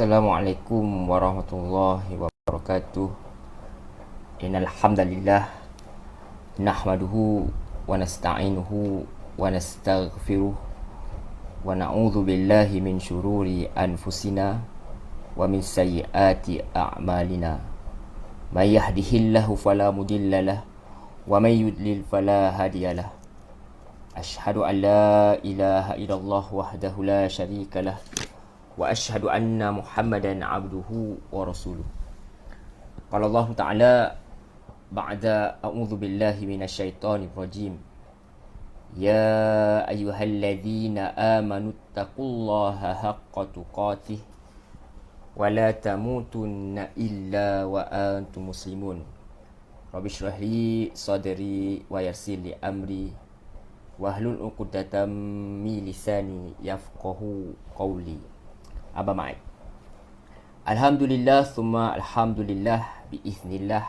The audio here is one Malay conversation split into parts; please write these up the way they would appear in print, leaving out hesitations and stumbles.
Assalamualaikum warahmatullahi wabarakatuh. Innal hamdalillah nahmaduhu wa nasta'inuhu wa nastaghfiruh wa na'udzu billahi min syururi anfusina wa min sayyiati a'malina. May yahdihillahu fala mudhillalah wa may yudlil fala hadiyalah. Asyhadu an la ilaha illallah wahdahu la syarikalah wa asyhadu anna Muhammadan abduhu wa rasuluh. Qala Allah Ta'ala ba'da a'udzu billahi minasyaitonir rajim. Ya ayyuhalladzina amanu taqullaha haqqa tuqatih wa la tamutunna illa wa antum muslimun. Rabbi shrah li sadri wa yassir li amri wahlul 'uqdatam min lisani yafqahu qawli. Aba ma'id. Alhamdulillah summa alhamdulillah biiznillah.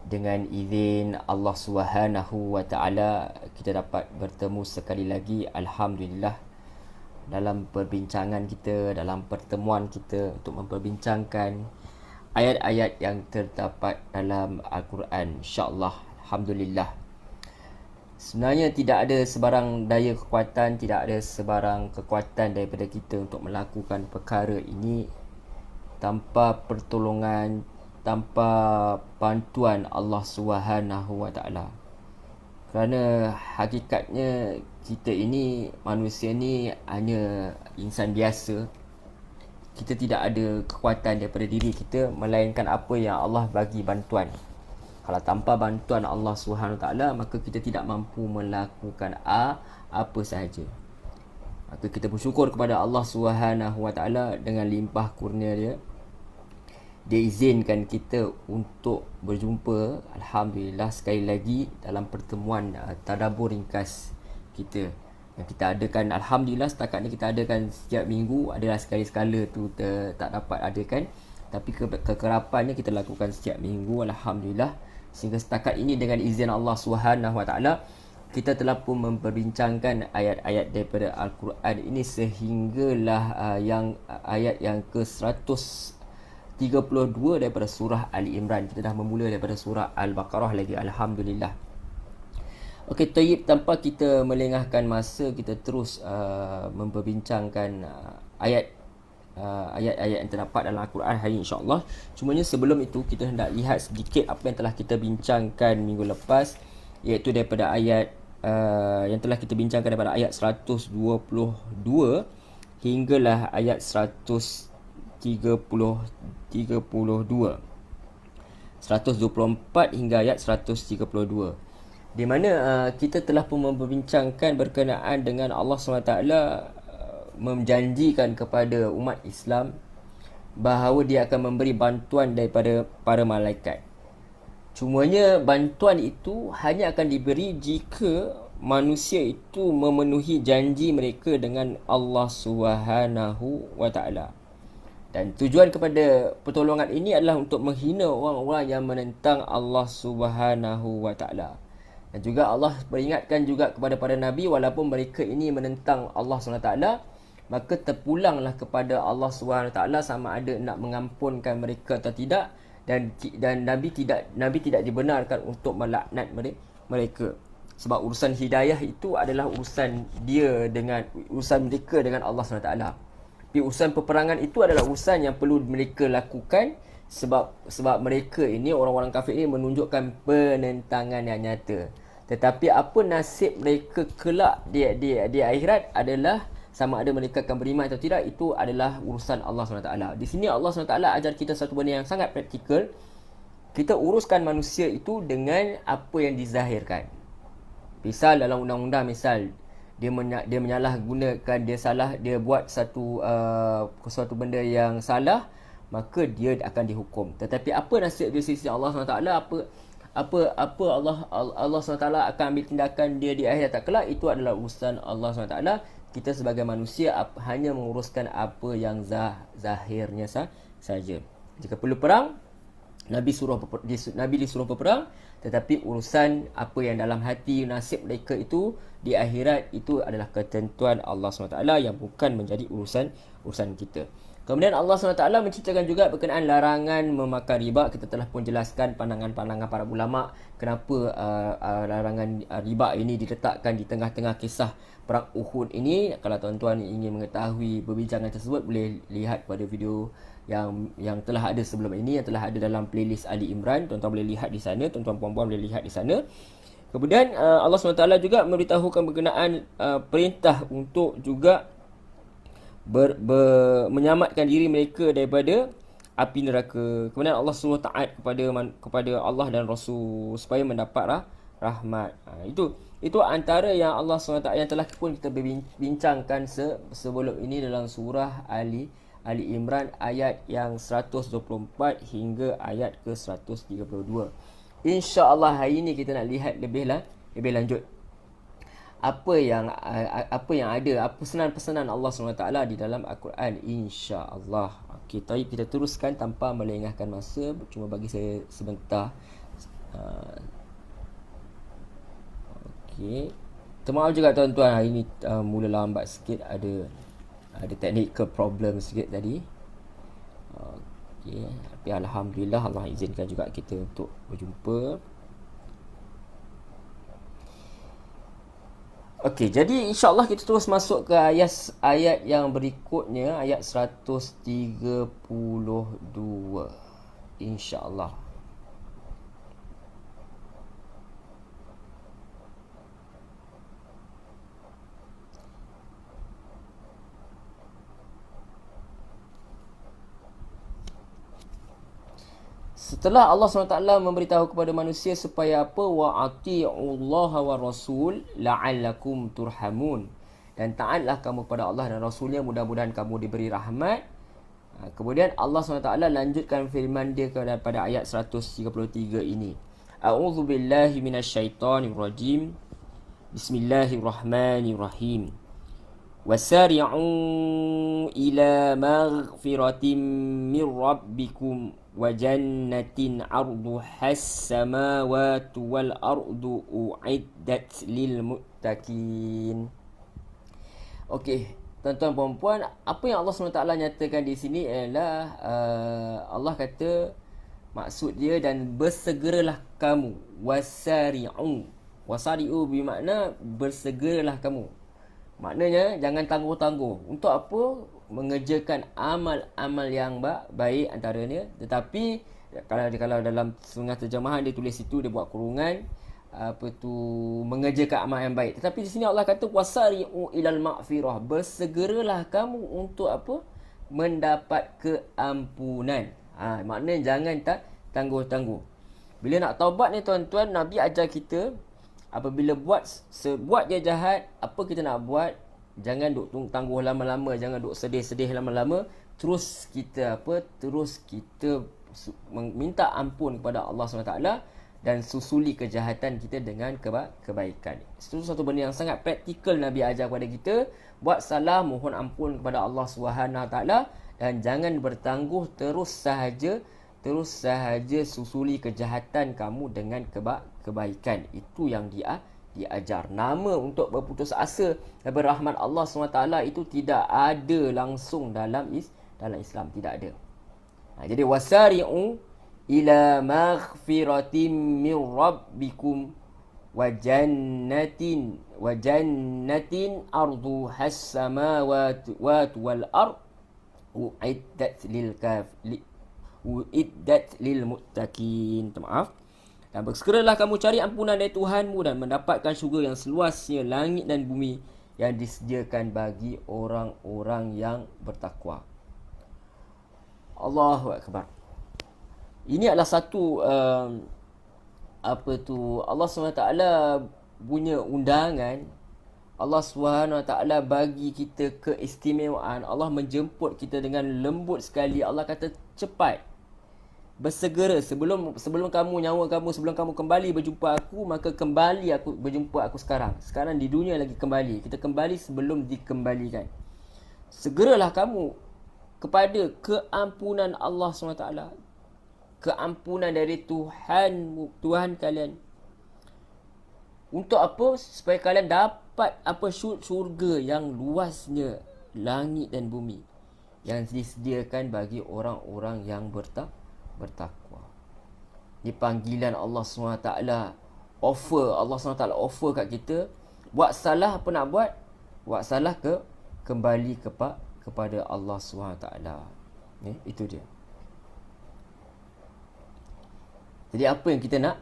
Dengan izin Allah Subhanahu wa taala kita dapat bertemu sekali lagi, alhamdulillah, dalam perbincangan kita, dalam pertemuan kita untuk memperbincangkan ayat-ayat yang terdapat dalam Al-Quran, insya-Allah. Alhamdulillah. Sebenarnya tidak ada sebarang daya kekuatan, tidak ada sebarang kekuatan daripada kita untuk melakukan perkara ini tanpa pertolongan, tanpa bantuan Allah Subhanahu wa taala. Kerana hakikatnya kita ini, manusia ni hanya insan biasa. Kita tidak ada kekuatan daripada diri kita melainkan apa yang Allah bagi bantuan. Kalau tanpa bantuan Allah SWT, maka kita tidak mampu melakukan apa sahaja. Maka kita bersyukur kepada Allah SWT dengan limpah kurnia dia. Dia izinkan kita untuk berjumpa, alhamdulillah, sekali lagi dalam pertemuan tadabbur ringkas kita yang kita adakan. Alhamdulillah, setakat ni kita adakan setiap minggu. Adalah sekali-sekala tu tak dapat adakan, tapi kekerapannya kita lakukan setiap minggu, alhamdulillah. Sehingga setakat ini dengan izin Allah Subhanahu wa taala kita telah pun memperbincangkan ayat-ayat daripada Al-Quran ini sehinggalah ayat yang ke-132 daripada surah Ali Imran. Kita dah memula daripada surah Al-Baqarah lagi, alhamdulillah. Okey, tayyib, tanpa kita melengahkan masa, kita terus memperbincangkan ayat-ayat yang terdapat dalam Al-Quran hari ini, insya-Allah. Cumanya sebelum itu kita hendak lihat sedikit apa yang telah kita bincangkan minggu lepas, iaitu daripada ayat yang telah kita bincangkan daripada ayat 122 hinggalah ayat 124 hingga ayat 132, di mana kita telah pun membincangkan berkenaan dengan Allah SWT menjanjikan kepada umat Islam bahawa dia akan memberi bantuan daripada para malaikat. Cumanya bantuan itu hanya akan diberi jika manusia itu memenuhi janji mereka dengan Allah Subhanahu wa taala. Dan tujuan kepada pertolongan ini adalah untuk menghina orang-orang yang menentang Allah Subhanahu wa taala. Dan juga Allah peringatkan juga kepada para nabi, walaupun mereka ini menentang Allah SWT, maka terpulanglah kepada Allah SWT sama ada nak mengampunkan mereka atau tidak, dan Nabi tidak dibenarkan untuk melaknat mereka. Sebab urusan hidayah itu adalah urusan mereka dengan Allah SWT. Tapi urusan peperangan itu adalah urusan yang perlu mereka lakukan, sebab mereka ini, orang-orang kafir ini, menunjukkan penentangan yang nyata. Tetapi apa nasib mereka kelak di akhirat adalah sama ada mereka akan beriman atau tidak, itu adalah urusan Allah SWT. Di sini Allah SWT ajar kita satu benda yang sangat praktikal. Kita uruskan manusia itu dengan apa yang dizahirkan. Misal dalam undang-undang, misal dia menyalahgunakan, dia buat sesuatu benda yang salah, maka dia akan dihukum. Tetapi apa nasib di sisi Allah SWT, apa Allah SWT akan ambil tindakan dia di akhirat kelak, itu adalah urusan Allah SWT. Kita sebagai manusia hanya menguruskan apa yang zahirnya saja. Jika perlu perang, Nabi disuruh berperang, tetapi urusan apa yang dalam hati, nasib mereka itu di akhirat, itu adalah ketentuan Allah SWT yang bukan menjadi urusan kita. Kemudian Allah SWT menceritakan juga berkenaan larangan memakan riba. Kita telah pun jelaskan pandangan-pandangan para ulama kenapa larangan riba ini diletakkan di tengah-tengah kisah perang Uhud ini. Kalau tuan-tuan ingin mengetahui perbincangan tersebut, boleh lihat pada video yang telah ada sebelum ini, yang telah ada dalam playlist Ali Imran. Tuan-tuan boleh lihat di sana, tuan-tuan puan-puan boleh lihat di sana. Kemudian Allah SWT juga memberitahukan berkenaan perintah untuk juga menyamatkan diri mereka daripada api neraka. Kemudian Allah suruh taat kepada Allah dan Rasul supaya mendapat rahmat. Itu antara yang Allah SWT yang telah pun kita bincangkan sebelum ini dalam surah Ali Imran ayat yang 124 hingga ayat ke 132. InsyaAllah hari ini kita nak lihat lebih lanjut apa yang ada, apa pesanan-pesanan Allah SWT di dalam Al-Quran, insya-Allah. Okey, tapi kita teruskan tanpa melengahkan masa, cuma bagi saya sebentar. Okey. Maaf juga tuan-tuan, hari ini mula lambat sikit, ada technical problem sikit tadi. Okey, tapi alhamdulillah Allah izinkan juga kita untuk berjumpa. Okey, jadi insya-Allah kita terus masuk ke ayat yang berikutnya, ayat 132. Insya-Allah. Setelah Allah SWT memberitahu kepada manusia supaya apa? Wa ati'ullaha wa rasul la'allakum turhamun. Dan taatlah kamu pada Allah dan Rasulnya, mudah-mudahan kamu diberi rahmat. Kemudian Allah SWT lanjutkan firman dia pada ayat 133 ini. A'udzu billahi minasyaitonir rajim. Bismillahirrahmanirrahim. Wasari'u ila maghfiratin min rabbikum wa jannatin 'arduhas samawati wal ardu u'iddat lil muttaqin. Okey, tuan-tuan dan puan, apa yang Allah SWT nyatakan di sini ialah Allah kata maksud dia, dan bersegeralah kamu, wasari'u bermakna bersegeralah kamu. Maknanya jangan tangguh-tangguh. Untuk apa? Mengerjakan amal-amal yang baik antaranya. Tetapi kalau dalam setengah terjemahan dia tulis situ, dia buat kurungan mengerjakan amal yang baik. Tetapi di sini Allah kata wasari'u ilal maghfirah, bersegeralah kamu untuk apa? Mendapat keampunan. Maknanya jangan tangguh-tangguh. Bila nak taubat ni tuan-tuan, Nabi ajar kita apabila buat dia jahat, apa kita nak buat? Jangan duk tangguh lama-lama, jangan duk sedih-sedih lama-lama. Terus kita minta ampun kepada Allah SWT dan susuli kejahatan kita dengan kebaikan. Itu satu benda yang sangat praktikal Nabi ajar kepada kita. Buat salah, mohon ampun kepada Allah SWT dan jangan bertangguh, terus sahaja susuli kejahatan kamu dengan kebaikan. Itu yang diajar. Nama untuk berputus asa daripada rahmat Allah SWT itu tidak ada langsung dalam Islam, tidak ada. Jadi wasari'u ila maghfiratin min rabbikum wa jannatin arduhas samawati wal ard uiddat lil muttaqin. Maaf. Dan bersegeralah kamu cari ampunan dari Tuhanmu dan mendapatkan syurga yang seluasnya langit dan bumi yang disediakan bagi orang-orang yang bertakwa. Allahu Akbar. Ini adalah satu Allah SWT punya undangan. Allah SWT bagi kita keistimewaan. Allah menjemput kita dengan lembut sekali. Allah kata cepat, bersegera sebelum nyawa kamu kembali berjumpa aku, maka kembali aku berjumpa aku sekarang di dunia lagi kembali. Kita kembali sebelum dikembalikan. Segeralah kamu kepada keampunan Allah SWT, keampunan dari Tuhan kalian. Untuk apa? Supaya kalian dapat syurga yang luasnya langit dan bumi. yang disediakan bagi orang-orang yang bertakwa. Di panggilan Allah SWT, Allah SWT offer kat kita, buat salah apa nak buat? Buat salah kembali kepada Allah SWT. Itu dia. Jadi apa yang kita nak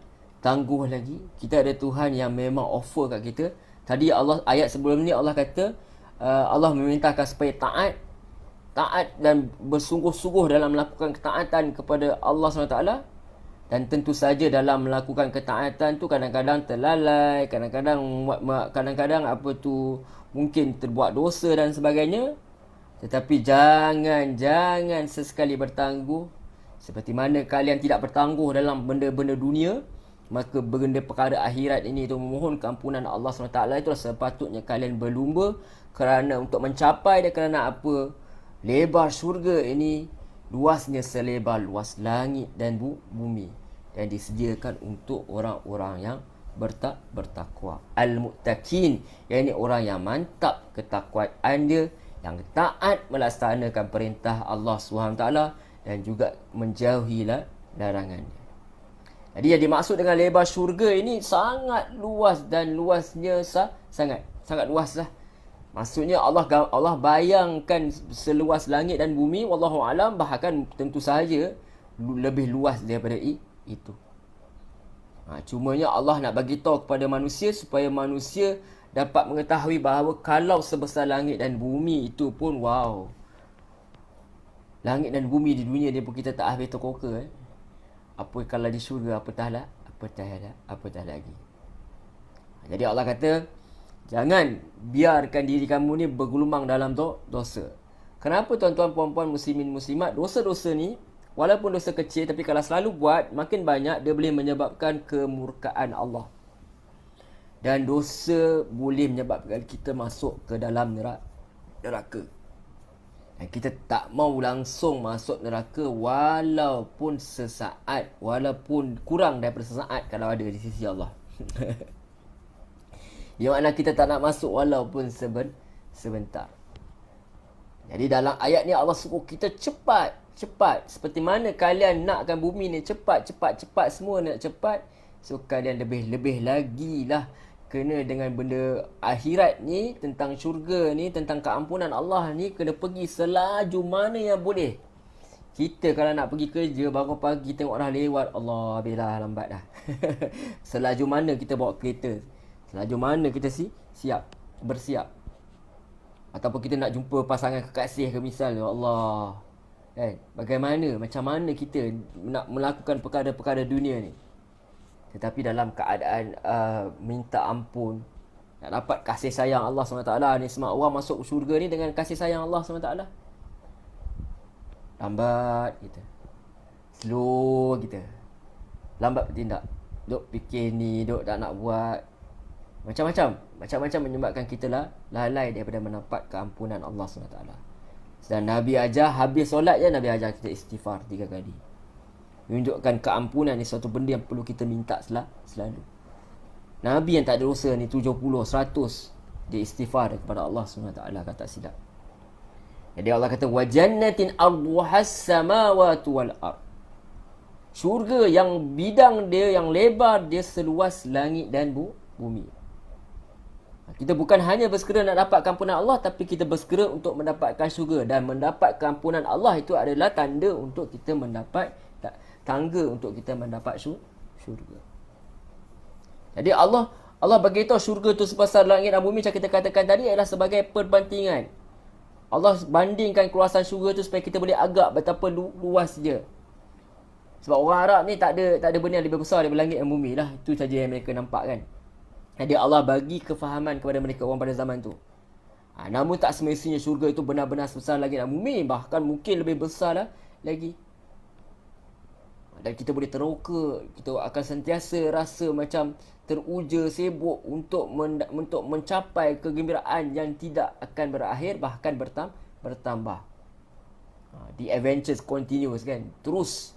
tangguh lagi? Kita ada Tuhan yang memang offer kat kita. Tadi ayat sebelum ni Allah kata, Allah memerintahkan supaya taat dan bersungguh-sungguh dalam melakukan ketaatan kepada Allah SWT. Dan tentu saja dalam melakukan ketaatan tu kadang-kadang terlalai, kadang-kadang mungkin terbuat dosa dan sebagainya. Tetapi jangan sesekali bertangguh. Seperti mana kalian tidak bertangguh dalam benda-benda dunia, maka benda perkara akhirat ini itu memohon keampunan Allah SWT. Itulah sepatutnya kalian berlumba kerana untuk mencapai dia. Kerana apa? Lebar syurga ini luasnya selebar luas langit dan bumi, dan disediakan untuk orang-orang yang bertakwa. Al-muttaqin, iaitu orang yang mantap ketakwaan dia, yang taat melaksanakan perintah Allah SWT dan juga menjauhilah larangannya. Jadi yang dimaksud dengan lebar syurga ini sangat luas, dan luasnya sangat luas lah. Maksudnya Allah bayangkan seluas langit dan bumi, wallahu alam, bahkan tentu sahaja lebih luas daripada itu. Cumanya Allah nak bagi tahu kepada manusia supaya manusia dapat mengetahui bahawa kalau sebesar langit dan bumi itu pun, wow, langit dan bumi di dunia ni pun kita tak habis terkoka. Apa kalau di syurga, apatah lagi. Jadi Allah kata, jangan biarkan diri kamu ni bergelumang dalam dosa. Kenapa tuan-tuan, puan-puan, muslimin, muslimat? Dosa-dosa ni, walaupun dosa kecil, tapi kalau selalu buat, makin banyak, dia boleh menyebabkan kemurkaan Allah. Dan dosa boleh menyebabkan kita masuk ke dalam neraka. Dan kita tak mau langsung masuk neraka walaupun sesaat, walaupun kurang daripada sesaat kalau ada di sisi Allah. Yang mana kita tak nak masuk walaupun sebentar. Jadi dalam ayat ni Allah suruh kita cepat. Seperti mana kalian nakkan bumi ni cepat, semua nak cepat. So kalian lebih lagi lah kena dengan benda akhirat ni, tentang syurga ni, tentang keampunan Allah ni, kena pergi selaju mana yang boleh. Kita kalau nak pergi kerja, bangun pagi tengok orang lewat, Allah bilah lambat dah. Selaju mana kita bawa kereta, selaju mana kita bersiap. Ataupun kita nak jumpa pasangan kekasih ke misal, ya Allah, kan? Macam mana kita nak melakukan perkara-perkara dunia ni. Tetapi dalam keadaan minta ampun, nak dapat kasih sayang Allah SWT ni, semua orang masuk syurga ni dengan kasih sayang Allah SWT. Lambat kita, slow kita, lambat bertindak, duk fikir ni, duk tak nak buat, macam-macam menyebabkan kita lalai daripada mendapat keampunan Allah SWT. Dan Nabi ajar, habis solat je Nabi ajar kita istighfar 3 kali. Menunjukkan keampunan ni suatu benda yang perlu kita minta selalu. Nabi yang tak ada dosa ni 70, 100 dia istighfar kepada Allah SWT, kata silap. Jadi Allah kata, wa jannatin arduhas samawati wal ard. Syurga yang bidang dia, yang lebar dia seluas langit dan bumi. Kita bukan hanya bersegera nak dapat keampunan Allah, tapi kita bersegera untuk mendapatkan syurga. Dan mendapat keampunan Allah itu adalah tanda untuk kita mendapat, tangga untuk kita mendapat syurga. Jadi Allah bagi tahu syurga tu sebesar langit dan bumi, macam kita katakan tadi, adalah sebagai perbandingan. Allah bandingkan keluasan syurga tu supaya kita boleh agak betapa luas dia. Sebab orang Arab ni tak ada benda yang lebih besar daripada langit dan bumi lah. Itu saja yang mereka nampak kan. Jadi Allah bagi kefahaman kepada mereka orang pada zaman tu. Namun tak semestinya syurga itu benar-benar sebesar langit dan bumi. Bahkan mungkin lebih besar lah lagi. Dan kita boleh teroka, kita akan sentiasa rasa macam teruja, sibuk untuk mencapai kegembiraan yang tidak akan berakhir, bahkan bertambah. The adventures continues kan. Terus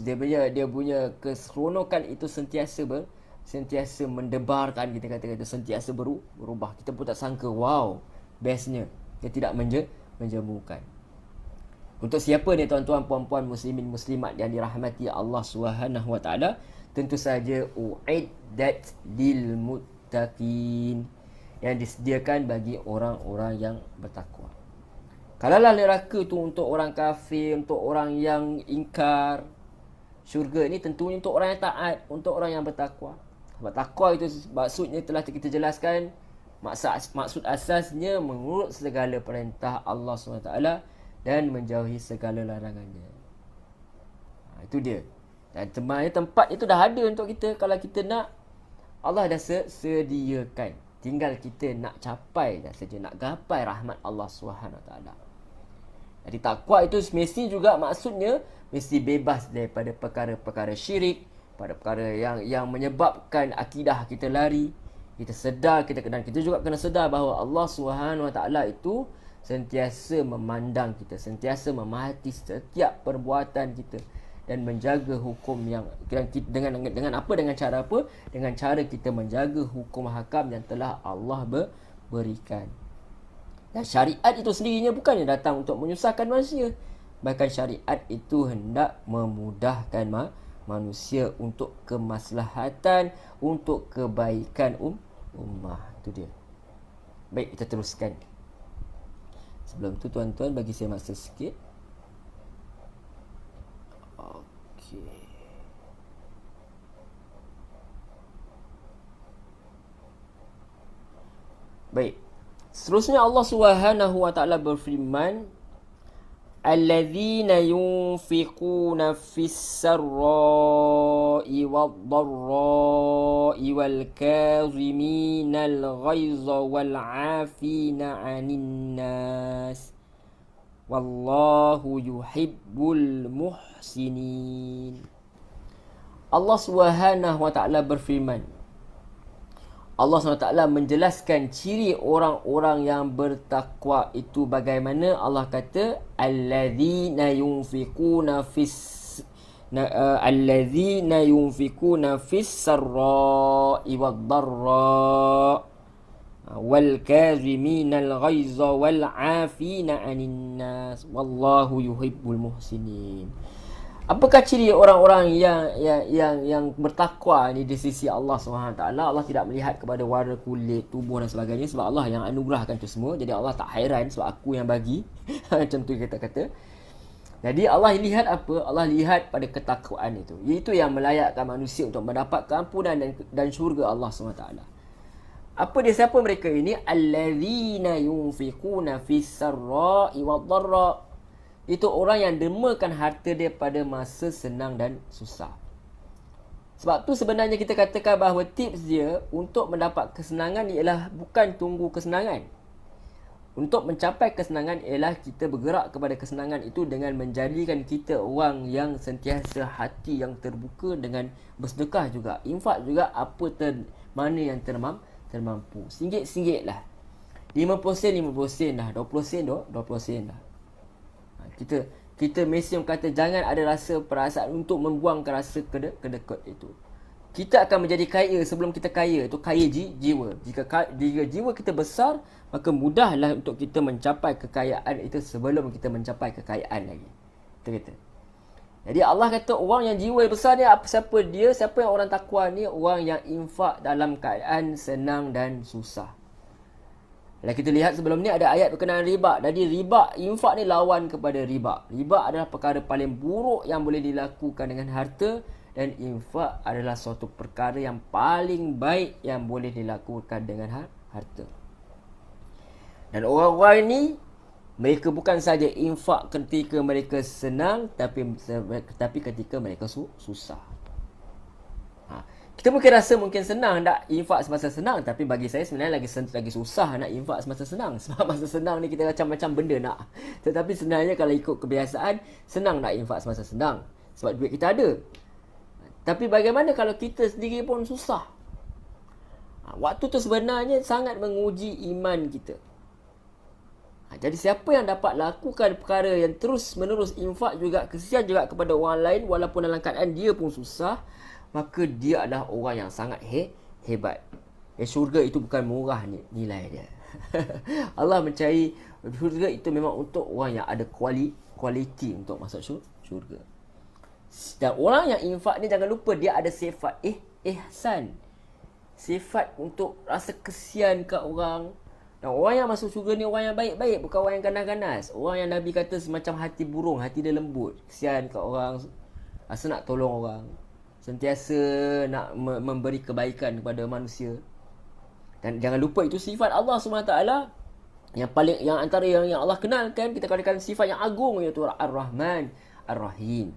dia punya keseronokan itu sentiasa mendebarkan, kita kata sentiasa berubah. Kita pun tak sangka, wow, bestnya. Dia tidak menjemukan. Untuk siapa ni tuan-tuan, puan-puan, muslimin, muslimat yang dirahmati Allah Subhanahu Wa Taala? Tentu saja uiddat lil muttaqin, yang disediakan bagi orang-orang yang bertakwa. Kalaulah neraka tu untuk orang kafir, untuk orang yang ingkar, syurga ni tentunya untuk orang yang taat, untuk orang yang bertakwa. Sebab takwa itu maksudnya telah kita jelaskan, maksud asasnya mengurut segala perintah Allah SWT dan menjauhi segala larangannya. Itu dia. Dan tempat itu dah ada untuk kita. Kalau kita nak, Allah dah sediakan. Tinggal kita nak capai dah saja, nak gapai rahmat Allah SWT. Jadi takwa itu mesti juga maksudnya mesti bebas daripada perkara-perkara syirik, pada perkara yang menyebabkan akidah kita lari. Kita sedar, kita juga kena sedar bahawa Allah SWT itu sentiasa memandang kita, sentiasa memahati setiap perbuatan kita dan menjaga hukum yang dengan apa, dengan cara apa? Dengan cara kita menjaga hukum hakam yang telah Allah berikan. Dan syariat itu sendirinya bukannya datang untuk menyusahkan manusia, bahkan syariat itu hendak memudahkan manusia untuk kemaslahatan, untuk kebaikan ummah. Itu dia. Baik, kita teruskan. Sebelum tu tuan-tuan, bagi saya masa sikit. Okey. Baik. Seterusnya Allah Subhanahu Wa Taala berfirman, alladzina yunfiquna fis sarra'i wad-dharra'i wal kaziminal ghaiza wal 'afina 'anil nas wallahu yuhibbul muhsinin. Allah Subhanahu Wa Taala berfirman, Allah SWT menjelaskan ciri orang-orang yang bertakwa itu bagaimana. Allah kata alladzina yunfiquna fis sarra'i wad-dharra wal kaziminal ghaiza wal 'afina 'anil nas wallahu yuhibbul muhsinin. Apakah ciri orang-orang yang bertakwa ni di sisi Allah SWT? Allah tidak melihat kepada warna kulit, tubuh dan sebagainya, sebab Allah yang anugerahkan itu semua. Jadi Allah tak hairan sebab aku yang bagi. Macam tu kita kata. Jadi Allah lihat apa? Allah lihat pada ketakwaan itu, iaitu yang melayakkan manusia untuk mendapat keampunan dan syurga Allah SWT. Apa dia, siapa mereka ini? Alladzina yunfiquna fis sarra'i wad-dharra. Itu orang yang dermakan harta dia pada masa senang dan susah. Sebab tu sebenarnya kita katakan bahawa tips dia untuk mendapat kesenangan ialah bukan tunggu kesenangan. Untuk mencapai kesenangan ialah kita bergerak kepada kesenangan itu dengan menjadikan kita orang yang sentiasa hati yang terbuka, dengan bersedekah juga, infak juga mana yang termampu. Singgit-singgit lah. 50 sen lah, 20 sen lah. Kita mesti kata jangan ada rasa perasaan untuk membuangkan rasa kedekut itu. Kita akan menjadi kaya sebelum kita kaya. Itu kaya jiwa. Jika jiwa kita besar, maka mudahlah untuk kita mencapai kekayaan itu sebelum kita mencapai kekayaan lagi. Itu kita. Jadi Allah kata orang yang jiwa besar ni siapa dia? Siapa yang orang takwa ni? Orang yang infak dalam keadaan senang dan susah. Kalau kita lihat sebelum ni ada ayat berkenaan riba. Jadi riba, infak ni lawan kepada riba. Riba adalah perkara paling buruk yang boleh dilakukan dengan harta, dan infak adalah suatu perkara yang paling baik yang boleh dilakukan dengan harta. Dan orang-orang ni, mereka bukan saja infak ketika mereka senang, tapi ketika mereka susah. Kita mungkin rasa senang nak infak semasa senang, tapi bagi saya sebenarnya lagi susah nak infak semasa senang. Sebab masa senang ni kita macam-macam benda nak. Tetapi sebenarnya kalau ikut kebiasaan, senang nak infak semasa senang sebab duit kita ada. Tapi bagaimana kalau kita sendiri pun susah? Waktu tu sebenarnya sangat menguji iman kita. Jadi siapa yang dapat lakukan perkara yang terus menerus infak juga, kesian juga kepada orang lain walaupun dalam keadaan dia pun susah, maka dia adalah orang yang sangat hebat. Syurga itu bukan murah nilai dia. Allah mencari syurga itu memang untuk orang yang ada kualiti untuk masuk syurga. Dan orang yang infak ni jangan lupa dia ada sifat ihsan. Sifat untuk rasa kesian kat orang. Dan orang yang masuk syurga ni orang yang baik-baik, bukan orang yang ganas-ganas. Orang yang Nabi kata semacam hati burung, hati dia lembut, kesian kat orang, rasa nak tolong orang, sentiasa nak memberi kebaikan kepada manusia. Dan jangan lupa itu sifat Allah SWT yang antara yang Allah kenalkan, kita katakan sifat yang agung, iaitu Ar-Rahman Ar-Rahim.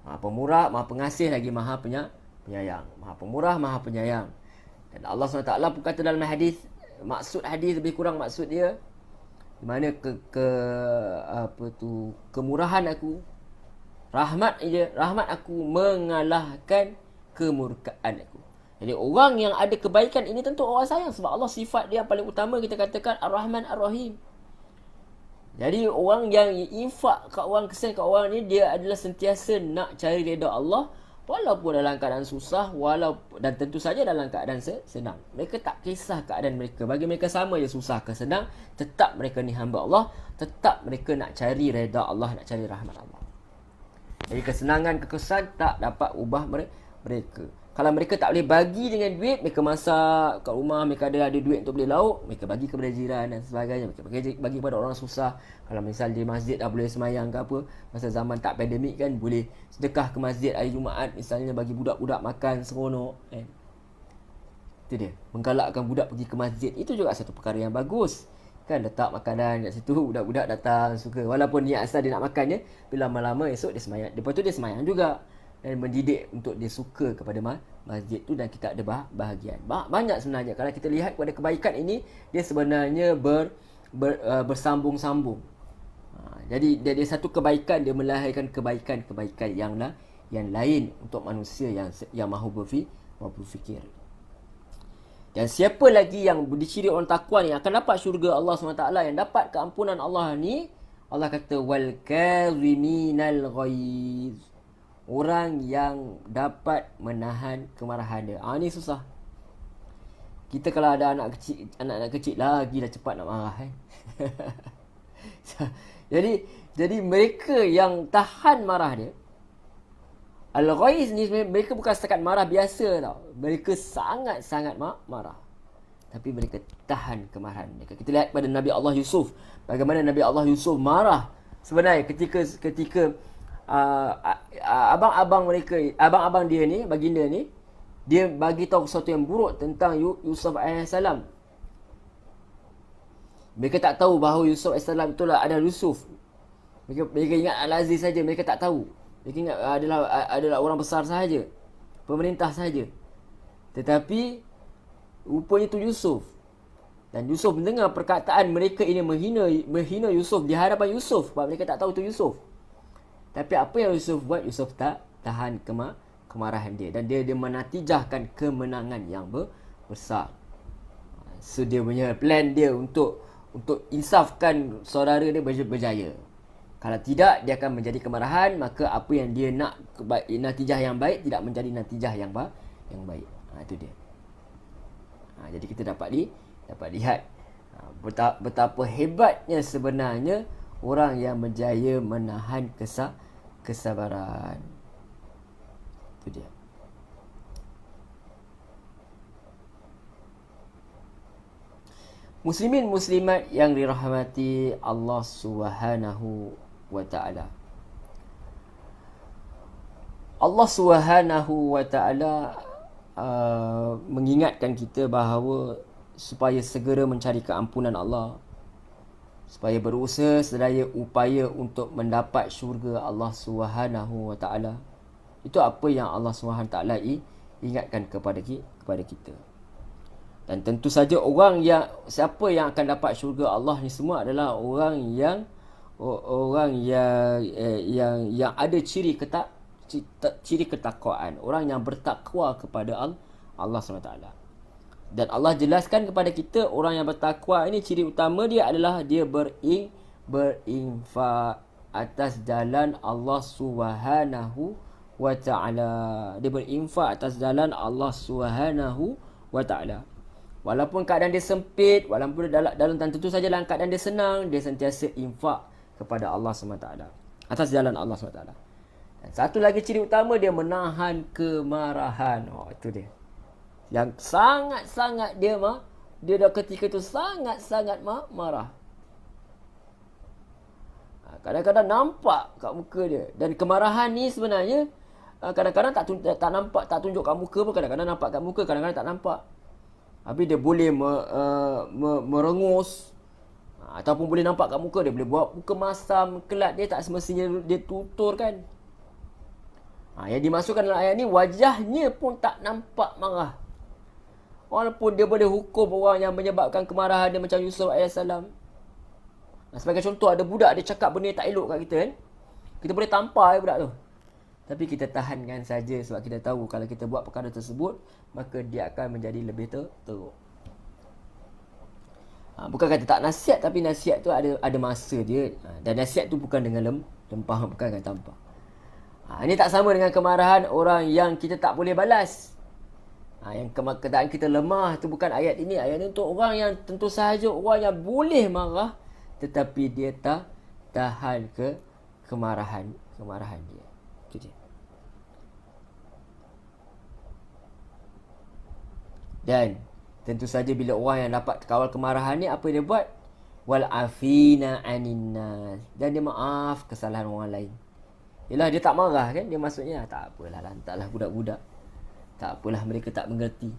Maha pemurah, maha pengasih, lagi maha penyayang. Maha pemurah, maha penyayang. Dan Allah SWT pun kata dalam hadis, maksud hadis lebih kurang maksud dia, di mana kemurahan aku, rahmat aku mengalahkan kemurkaan aku. Jadi orang yang ada kebaikan ini tentu orang sayang, sebab Allah sifat dia yang paling utama kita katakan Ar-Rahman Ar-Rahim. Jadi orang yang infak kat orang, kesian kat orang ni, dia adalah sentiasa nak cari redha Allah, walaupun dalam keadaan susah, dan tentu saja dalam keadaan senang. Mereka tak kisah keadaan mereka. Bagi mereka sama je susah ke senang, tetap mereka ni hamba Allah, tetap mereka nak cari redha Allah, nak cari rahmat Allah. Jadi kesenangan, kekesan tak dapat ubah mereka. Kalau mereka tak boleh bagi dengan duit, mereka masak kat rumah, mereka ada duit untuk beli lauk, mereka bagi kepada jiran dan sebagainya, mereka bagi kepada orang susah. Kalau misal di masjid dah boleh semayang ke apa, masa zaman tak pandemik kan, boleh sedekah ke masjid hari Jumaat, misalnya bagi budak-budak makan seronok kan. Itu dia, menggalakkan budak pergi ke masjid. Itu juga satu perkara yang bagus kan, letak makanan kat situ, budak-budak datang suka, walaupun niat asal dia nak makan je, bila lama-lama esok dia semayang, lepas tu dia semayang juga, dan mendidik untuk dia suka kepada masjid tu, dan kita ada bahagian. Banyak sebenarnya kalau kita lihat kepada kebaikan ini, dia sebenarnya bersambung-sambung. Jadi dia satu kebaikan, dia melahirkan kebaikan-kebaikan yang lain untuk manusia yang mahu berfikir. Dan siapa lagi yang diciri orang takwa ni akan dapat syurga Allah SWT, yang dapat keampunan Allah ni, Allah kata wal kaziminal ghaiz. Orang yang dapat menahan kemarahan dia. Ni susah. Kita kalau ada anak kecil lagi dah cepat nak marah kan. Jadi mereka yang tahan marah dia, Al-Ghaiz ni mereka bukan setakat marah biasa tau. Mereka sangat-sangat marah. Tapi mereka tahan kemarahan mereka. Kita lihat pada Nabi Allah Yusuf, bagaimana Nabi Allah Yusuf marah sebenarnya ketika abang-abang dia ni, baginda ni, dia bagi tahu sesuatu yang buruk tentang Yusuf AS. Mereka tak tahu bahawa Yusuf AS itulah adalah Yusuf. Mereka ingat Al-Aziz saja, mereka tak tahu. Mereka ingat adalah orang besar sahaja, pemerintah sahaja. Tetapi rupanya itu Yusuf. Dan Yusuf mendengar perkataan mereka ini menghina Yusuf di hadapan Yusuf, sebab mereka tak tahu itu Yusuf. Tapi apa yang Yusuf buat? Yusuf tak tahan kemarahan dia, dan dia menatijahkan kemenangan yang besar. So dia punya plan dia untuk insafkan saudara dia berjaya. Kalau tidak, dia akan menjadi kemarahan, maka apa yang dia nak, natijah yang baik tidak menjadi natijah yang baik. Itu dia. Jadi kita dapat lihat betapa hebatnya sebenarnya orang yang berjaya menahan kesabaran. Itu dia. Muslimin muslimat yang dirahmati Allah Subhanahu wa ta'ala. Allah Subhanahu wa ta'ala mengingatkan kita bahawa supaya segera mencari keampunan Allah, supaya berusaha sedaya upaya untuk mendapat syurga Allah Subhanahu wa ta'ala. Itu apa yang Allah Subhanahu wa ta'ala ingatkan kepada kita. Dan tentu saja siapa yang akan dapat syurga Allah ni semua adalah orang yang ada ciri ketakwaan, orang yang bertakwa kepada Allah SWT. Dan Allah jelaskan kepada kita, orang yang bertakwa ini ciri utama dia adalah dia berinfak atas jalan Allah Subhanahu wa ta'ala. Dia berinfak atas jalan Allah Subhanahu wa ta'ala. Walaupun keadaan dia sempit, walaupun dalam tentu saja dalam keadaan dia senang, dia sentiasa infak kepada Allah SWT, atas jalan Allah SWT. Dan satu lagi ciri utama, dia menahan kemarahan. Itu dia. Yang sangat-sangat dia dah ketika tu sangat-sangat marah. Kadang-kadang nampak kat muka dia. Dan kemarahan ni sebenarnya kadang-kadang tak nampak, tak tunjuk kat muka pun. Kadang-kadang nampak kat muka, kadang-kadang tak nampak. Habis dia boleh merengus, ataupun boleh nampak kat muka. Dia boleh buat muka masam, kelat. Dia tak semestinya dia tutur kan. Yang dimasukkan dalam ayat ni, wajahnya pun tak nampak marah. Walaupun dia boleh hukum orang yang menyebabkan kemarahan dia, macam Yusuf AS. Sebagai contoh, ada budak dia cakap benda yang tak elok kat kita kan. Kita boleh tampar budak tu. Tapi kita tahankan saja, sebab kita tahu kalau kita buat perkara tersebut, maka dia akan menjadi lebih teruk. Bukan kata tak nasihat, tapi nasihat tu ada masa dia. Dan nasihat tu bukan dengan lempah, bukan dengan tampar. Ini tak sama dengan kemarahan orang yang kita tak boleh balas. Yang keadaan kita lemah tu bukan ayat ini. Ayat ini untuk orang yang tentu sahaja, orang yang boleh marah, tetapi dia tak tahan kemarahan dia. Itu dia. Dan tentu saja bila orang yang dapat kawal kemarahan ni, apa dia buat? Wal afina anin nas. Dan dia maaf kesalahan orang lain. Yalah, dia tak marah kan? Dia maksudnya tak apalah, lantaklah budak-budak. Tak apalah, mereka tak mengerti.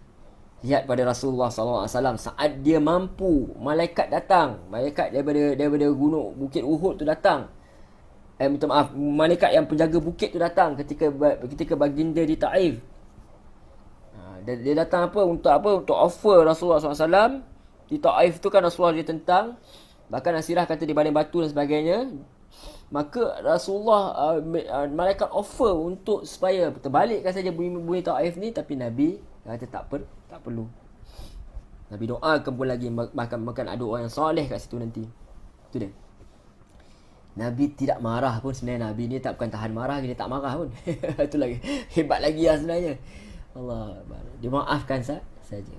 Lihat pada Rasulullah SAW, saat dia mampu, malaikat datang. Malaikat daripada gunung Bukit Uhud tu datang. Minta maaf, malaikat yang penjaga bukit tu datang ketika baginda di Taif. Dia datang Untuk offer Rasulullah SAW. Di Taif tu kan Rasulullah dia tentang. Bahkan Nasirah kata dia baling batu dan sebagainya. Maka Rasulullah malaikat offer untuk supaya terbalikkan saja bumi Taif ni. Tapi Nabi kata tak perlu. Nabi doakan pun lagi. Bahkan ada orang yang soleh kat situ nanti. Itu dia. Nabi tidak marah pun sebenarnya. Nabi ni bukan tahan marah, dia tak marah pun. Itu lagi hebat lagi lah sebenarnya. Allah, dia maafkan saja.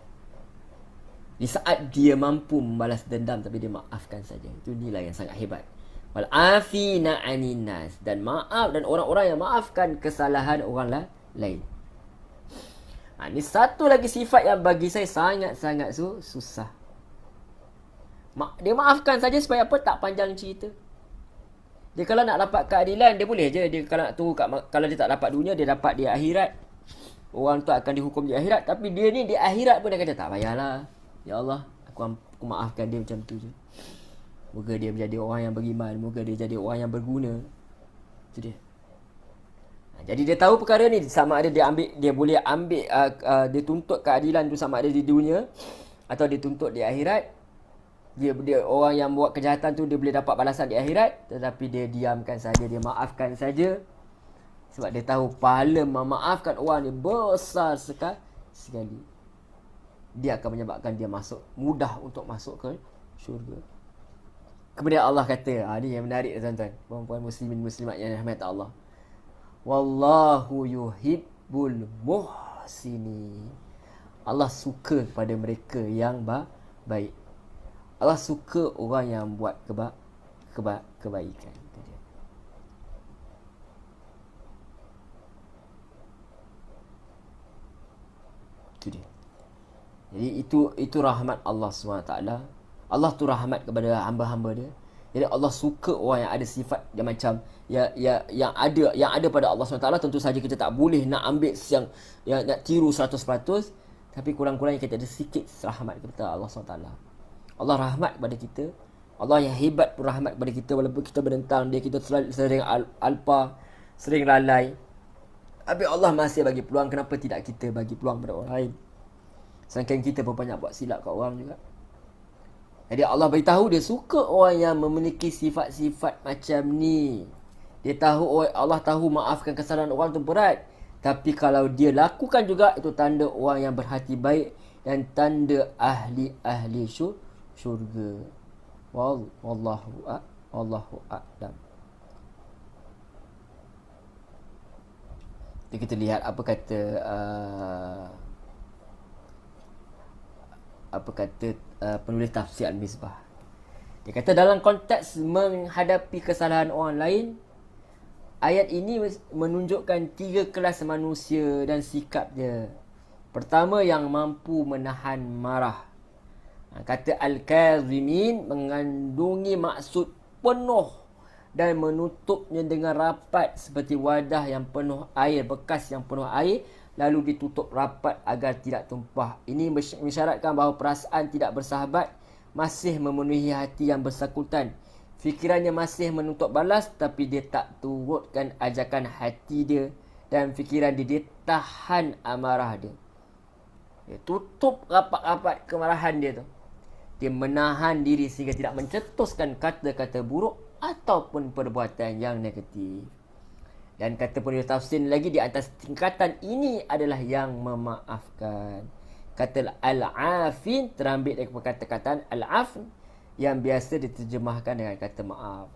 Di saat dia mampu membalas dendam, tapi dia maafkan saja. Itu inilah yang sangat hebat. Wal afina anin nas. Dan maaf, dan orang-orang yang maafkan kesalahan orang lain. Ini satu lagi sifat yang bagi saya sangat-sangat susah. Dia maafkan saja supaya apa? Tak panjang cerita. Dia kalau nak dapat keadilan, dia boleh je. Dia kalau nak tunggu kalau dia tak dapat dunia, dia dapat di akhirat. Orang tu akan dihukum di akhirat. Tapi dia ni di akhirat pun dia kata, tak payahlah. Ya Allah, aku maafkan dia macam tu je. Moga dia menjadi orang yang beriman. Moga dia jadi orang yang berguna. Itu dia. Jadi dia tahu perkara ni, sama ada dia boleh ambil dia tuntut keadilan tu, sama ada di dunia atau dia tuntut di akhirat. Dia orang yang buat kejahatan tu, dia boleh dapat balasan di akhirat, tetapi dia diamkan saja, dia maafkan saja. Sebab dia tahu pahala memaafkan orang ni besar sekali. Dia akan menyebabkan dia mudah untuk masuk ke syurga. Kemudian Allah kata, ni yang menarik tuan-tuan, puan-puan muslimin muslimat yang dirahmati Allah. Wallahu yuhibbul muhsinin. Allah suka kepada mereka yang baik. Allah suka orang yang buat kebaikan. Itu dia. Jadi itu rahmat Allah SWT. Allah tu rahmat kepada hamba-hamba dia. Jadi Allah suka orang yang ada sifat yang macam yang ada pada Allah SWT. Tentu saja kita tak boleh nak ambil yang nak tiru 100%, tapi kurang-kurangnya kita ada sikit rahmat kepada Allah SWT. Allah rahmat kepada kita. Allah yang hebat pun rahmat kepada kita, walaupun kita menentang dia, kita sering alpa, sering lalai. Tapi Allah masih bagi peluang. Kenapa tidak kita bagi peluang pada orang lain? Sedangkan kita pun banyak buat silap kat orang juga. Jadi Allah beritahu dia suka orang yang memiliki sifat-sifat macam ni. Allah tahu maafkan kesalahan orang tu berat, tapi kalau dia lakukan juga, itu tanda orang yang berhati baik dan tanda ahli syurga. Wallahu a'lam. Jadi kita lihat apa kata penulis tafsir Al-Misbah. Dia kata dalam konteks menghadapi kesalahan orang lain, ayat ini menunjukkan 3 kelas manusia dan sikap dia. Pertama, yang mampu menahan marah. Kata Al-Kazimin mengandungi maksud penuh dan menutupnya dengan rapat seperti wadah yang penuh air, bekas yang penuh air, lalu ditutup rapat agar tidak tumpah. Ini mensyaratkan bahawa perasaan tidak bersahabat masih memenuhi hati yang bersangkutan. Fikirannya masih menuntut balas, tapi dia tak turutkan ajakan hati dia, dan fikiran dia tahan amarah dia. Dia tutup rapat-rapat kemarahan dia tu. Dia menahan diri sehingga tidak mencetuskan kata-kata buruk ataupun perbuatan yang negatif. Dan kata penulis tafsir lagi, di atas tingkatan ini adalah yang memaafkan. Kata al-afin terambil dari perkataan al-afn yang biasa diterjemahkan dengan kata maaf.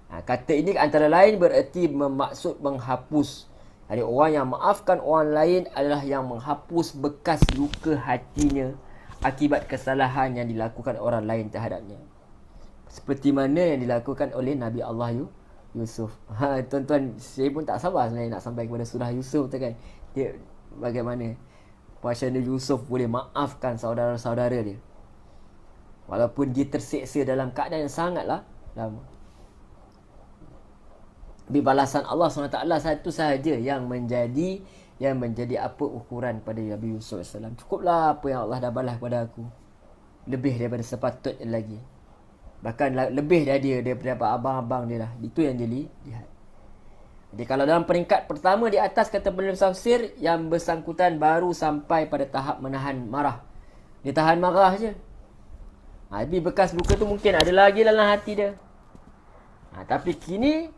Kata ini antara lain bererti bermaksud menghapus. Jadi orang yang maafkan orang lain adalah yang menghapus bekas luka hatinya akibat kesalahan yang dilakukan orang lain terhadapnya. Seperti mana yang dilakukan oleh Nabi Allah Yusuf. Tuan-tuan, saya pun tak sabar sebenarnya nak sampai kepada surah Yusuf tu kan. Dia bagaimana macam mana Yusuf boleh maafkan saudara-saudara dia, walaupun dia terseksa dalam keadaan yang sangatlah lama. Tapi balasan Allah SWT satu sahaja yang menjadi apa ukuran pada Nabi Yusuf AS. Cukuplah apa yang Allah dah balas kepada aku, lebih daripada sepatutnya lagi. Bahkan lebih daripada abang-abang dia lah. Itu yang dia lihat. Jadi kalau dalam peringkat pertama di atas, kata penulis tafsir, yang bersangkutan baru sampai pada tahap menahan marah. Dia tahan marah je. Tapi bekas luka tu mungkin ada lagi dalam hati dia. Tapi kini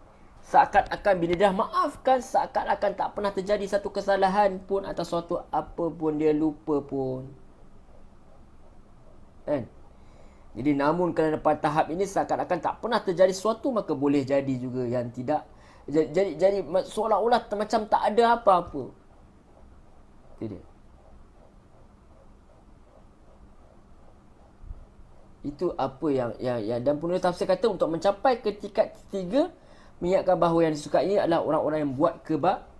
seakan-akan bila dah maafkan, seakan-akan tak pernah terjadi satu kesalahan pun atau suatu apa pun, dia lupa pun. Kan? Jadi namun kerana pada tahap ini seakan-akan tak pernah terjadi sesuatu, maka boleh jadi juga yang tidak. Jadi seolah-olah macam tak ada apa-apa. Itu dia. Itu apa yang dan penulis tafsir kata untuk mencapai ke tingkat ketiga, mengingatkan bahawa yang disukai adalah orang-orang yang buat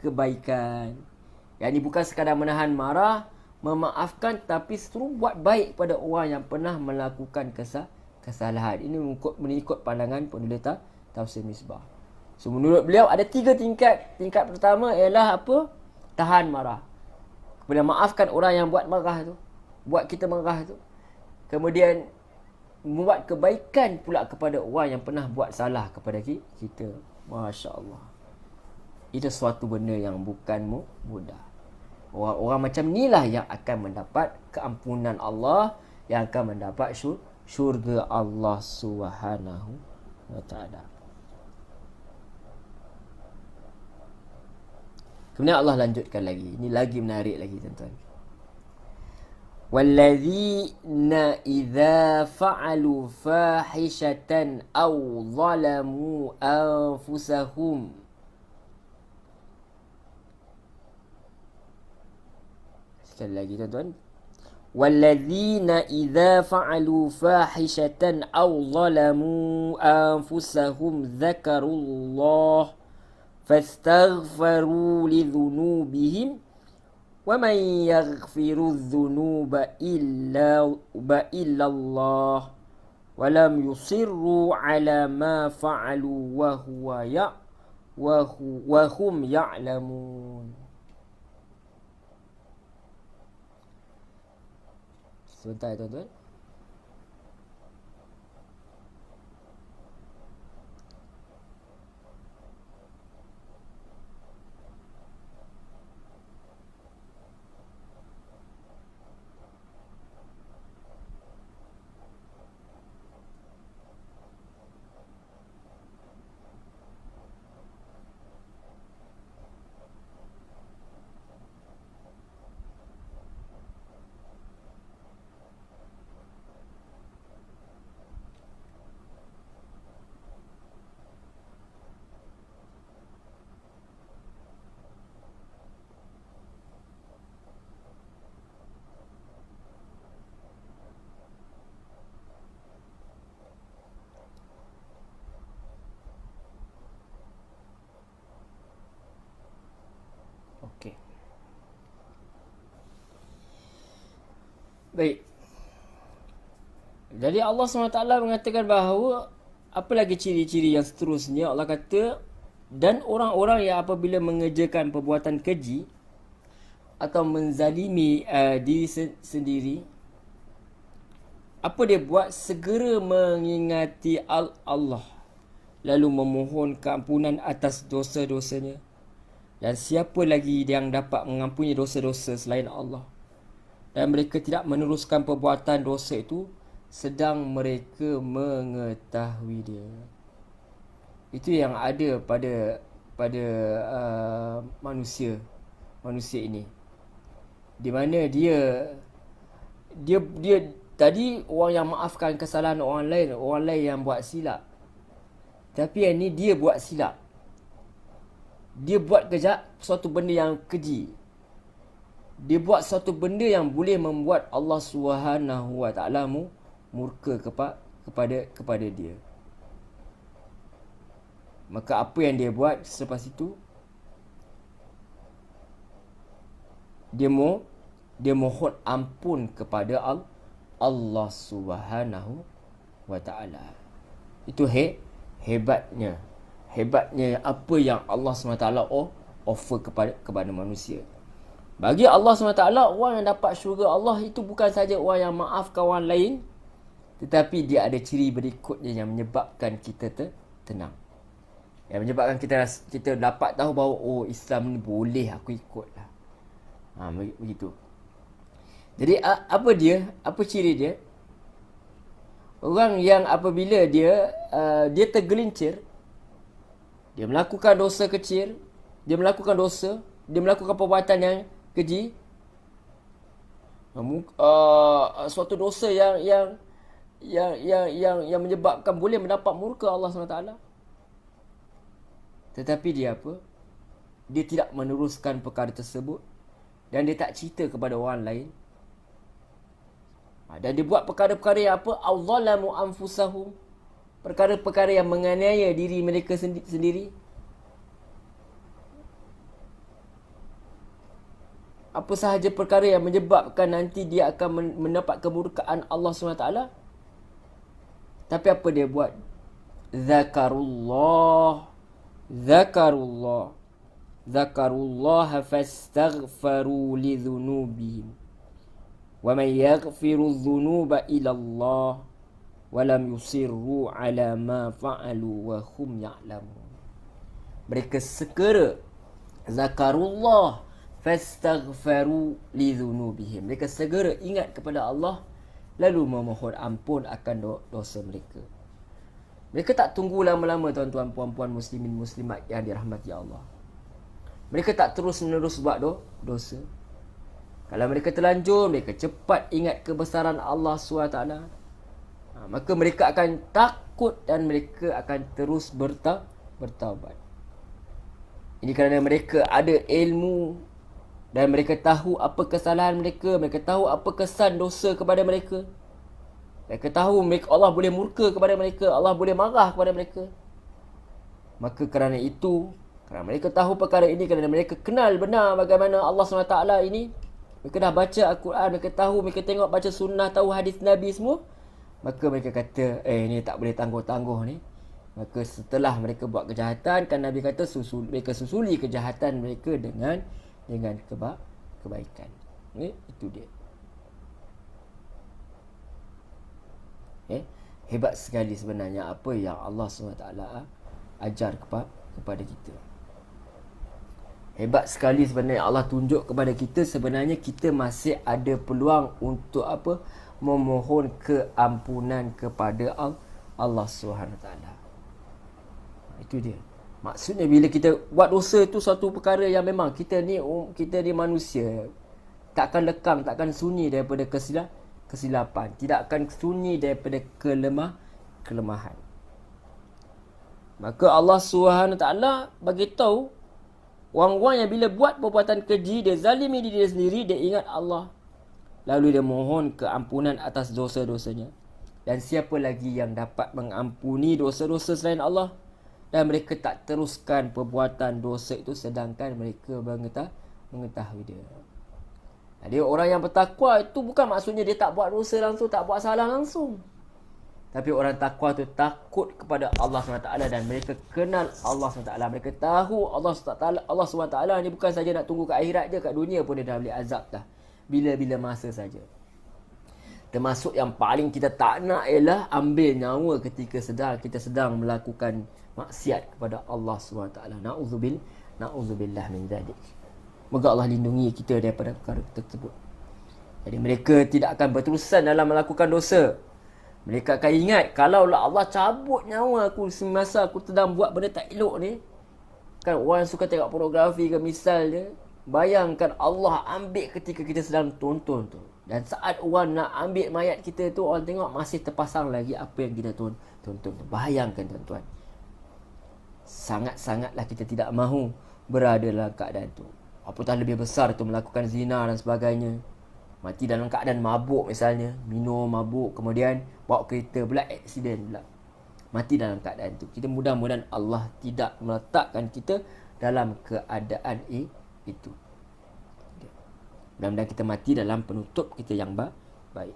kebaikan. Yang ini bukan sekadar menahan marah, memaafkan, tapi seterus buat baik pada orang yang pernah melakukan kesalahan. Ini mengikut pandangan penulis tafsir Misbah. So menurut beliau ada 3 tingkat. Tingkat pertama ialah apa? Tahan marah. Kemudian maafkan orang yang buat marah tu, buat kita marah tu. Kemudian membuat kebaikan pula kepada orang yang pernah buat salah kepada kita. Masya Allah. Itu suatu benda yang bukan mudah. Orang-orang macam inilah yang akan mendapat keampunan Allah, yang akan mendapat syurga Allah Subhanahu wa ta'ala. Kemudian Allah lanjutkan lagi. Ini lagi menarik lagi, tuan-tuan. Walladzina idza fa'alu fahishatan aw zalamu anfusahum. Sekali lagi, tuan-tuan. Walladzina idza fa'alu fahishatan aw zalamu anfusahum dzakarullah fastaghfaru lidhunubihim wa man yaghfiru dhunuba illa Allah wa lam yusirru ala ma fa'alu wa hum ya'lamun. Sebentar, tuan-tuan. Okey. Baik. Jadi Allah SWT mengatakan bahawa apa lagi ciri-ciri yang seterusnya. Allah kata, dan orang-orang yang apabila mengerjakan perbuatan keji atau menzalimi diri sendiri, apa dia buat? Segera mengingati Allah, lalu memohon keampunan atas dosa-dosanya. Dan siapa lagi yang dapat mengampuni dosa-dosa selain Allah? Dan mereka tidak meneruskan perbuatan dosa itu sedang mereka mengetahui dia. Itu yang ada pada manusia ini, di mana dia tadi orang yang maafkan kesalahan orang lain yang buat silap. Tapi yang ni dia buat silap. Dia buat suatu benda yang keji. Dia buat suatu benda yang boleh membuat Allah Subhanahu Wa Taala murka kepada dia. Maka apa yang dia buat selepas itu? Dia mohon ampun kepada Allah Subhanahu Wa Taala. Itu hebatnya apa yang Allah SWT offer kepada manusia. Bagi Allah SWT, orang yang dapat syurga Allah itu bukan saja orang yang maafkan orang lain, tetapi dia ada ciri berikutnya yang menyebabkan kita tenang. Yang menyebabkan kita dapat tahu bahawa Islam ni boleh aku ikutlah. Begitu. Jadi apa ciri dia? Orang yang apabila dia tergelincir, dia melakukan dosa kecil, dia melakukan perbuatan yang keji, suatu dosa yang menyebabkan boleh mendapat murka Allah SWT. Tetapi dia apa? Dia tidak meneruskan perkara tersebut dan dia tak cerita kepada orang lain. Dan dia buat perkara-perkara yang apa? Al-zalamu anfusahum. Perkara-perkara yang menganiaya diri mereka sendiri. Apa sahaja perkara yang menyebabkan nanti dia akan mendapat kemurkaan Allah SWT. Tapi apa dia buat? Zakarullah fastaghfaru li dhunubihim. Wa man yaghfiru dhunuba ila Allah walam yusirru ala ma fa'alu wa hum ya'lamun. Mereka segera zakarullah fastaghfaru li dhunubihim. Mereka segera ingat kepada Allah lalu memohon ampun akan dosa mereka. Mereka tak tunggu lama-lama, tuan-tuan puan-puan muslimin muslimat yang dirahmati Allah. Mereka tak terus-menerus buat dosa. Kalau mereka terlanjur, mereka cepat ingat kebesaran Allah SWT. Maka mereka akan takut dan mereka akan terus bertaubat. Ini kerana mereka ada ilmu dan mereka tahu apa kesalahan mereka, mereka tahu apa kesan dosa kepada mereka. Mereka tahu Allah boleh murka kepada mereka, Allah boleh marah kepada mereka. Maka kerana itu, kerana mereka tahu perkara ini, kerana mereka kenal benar bagaimana Allah SWT ini, mereka dah baca Al-Quran, mereka tahu, mereka tengok baca sunnah, tahu hadis Nabi semua, maka mereka kata, ni tak boleh tangguh-tangguh ni. Maka setelah mereka buat kejahatan, kan Nabi kata mereka susuli kejahatan mereka dengan kebaikan. Itu dia. Hebat sekali sebenarnya apa yang Allah SWT ajar kepada kita. Hebat sekali sebenarnya Allah tunjuk kepada kita, sebenarnya kita masih ada peluang untuk apa? Memohon keampunan kepada Allah SWT. Itu dia. Maksudnya bila kita buat dosa itu suatu perkara yang memang kita ni manusia, takkan lekang, takkan sunyi daripada kesilapan, tidak akan sunyi daripada kelemahan. Maka Allah SWT bagi tahu orang-orang yang bila buat perbuatan keji, dia zalimi diri dia sendiri, dia ingat Allah, lalu dia mohon keampunan atas dosa-dosanya. Dan siapa lagi yang dapat mengampuni dosa-dosa selain Allah? Dan mereka tak teruskan perbuatan dosa itu sedangkan mereka mengetahui dia. Jadi orang yang bertakwa itu bukan maksudnya dia tak buat dosa langsung, tak buat salah langsung. Tapi orang takwa tu takut kepada Allah SWT dan mereka kenal Allah SWT. Mereka tahu Allah SWT ni bukan saja nak tunggu kat akhirat je, kat dunia pun dia dah boleh azab dah. Bila-bila masa saja. Termasuk yang paling kita tak nak ialah ambil nyawa ketika kita sedang melakukan maksiat kepada Allah SWT. Na'udzubillah min dzalik. Moga Allah lindungi kita daripada perkara tersebut. Jadi mereka tidak akan berterusan dalam melakukan dosa. Mereka akan ingat, kalaulah Allah cabut nyawa aku semasa aku sedang buat benda tak elok ni. Kan orang suka tengok pornografi ke misalnya. Bayangkan Allah ambil ketika kita sedang tonton tu. Dan saat orang nak ambil mayat kita tu, orang tengok masih terpasang lagi apa yang kita tonton. Bayangkan tuan-tuan. Sangat-sangatlah kita tidak mahu berada dalam keadaan tu. Apatah lebih besar tu melakukan zina dan sebagainya. Mati dalam keadaan mabuk misalnya. Minum, mabuk. Kemudian bawa kereta pula, aksiden pula. Mati dalam keadaan tu. Kita mudah-mudahan Allah tidak meletakkan kita dalam keadaan itu. Mudah-mudahan kita mati dalam penutup kita yang baik.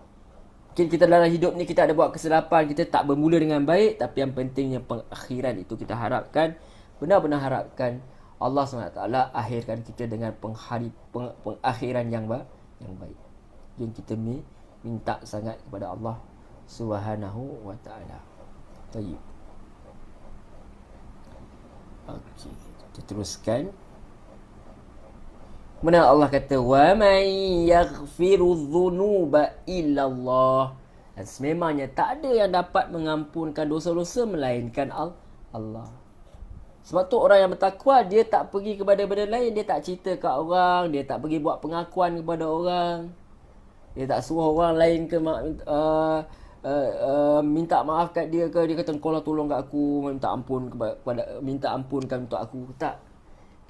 Mungkin kita dalam hidup ni kita ada buat kesilapan. Kita tak bermula dengan baik. Tapi yang pentingnya pengakhiran itu kita harapkan. Benar-benar harapkan Allah SWT akhirkan kita dengan pengakhiran yang baik. Yang kita minta sangat kepada Allah Subhanahu wa ta'ala. Baik. Okey, kita teruskan. Kemudian Allah kata, wa man yaghfiru dzunuba illa Allah. Dan sememangnya tak ada yang dapat mengampunkan dosa-dosa melainkan Allah. Sebab tu orang yang bertakwa, dia tak pergi kepada benda lain. Dia tak cerita kat orang. Dia tak pergi buat pengakuan kepada orang. Dia tak suruh orang lain ke minta maaf kat dia ke. Dia kata, kau lah tolong kat aku. Minta ampunkan untuk aku. Tak.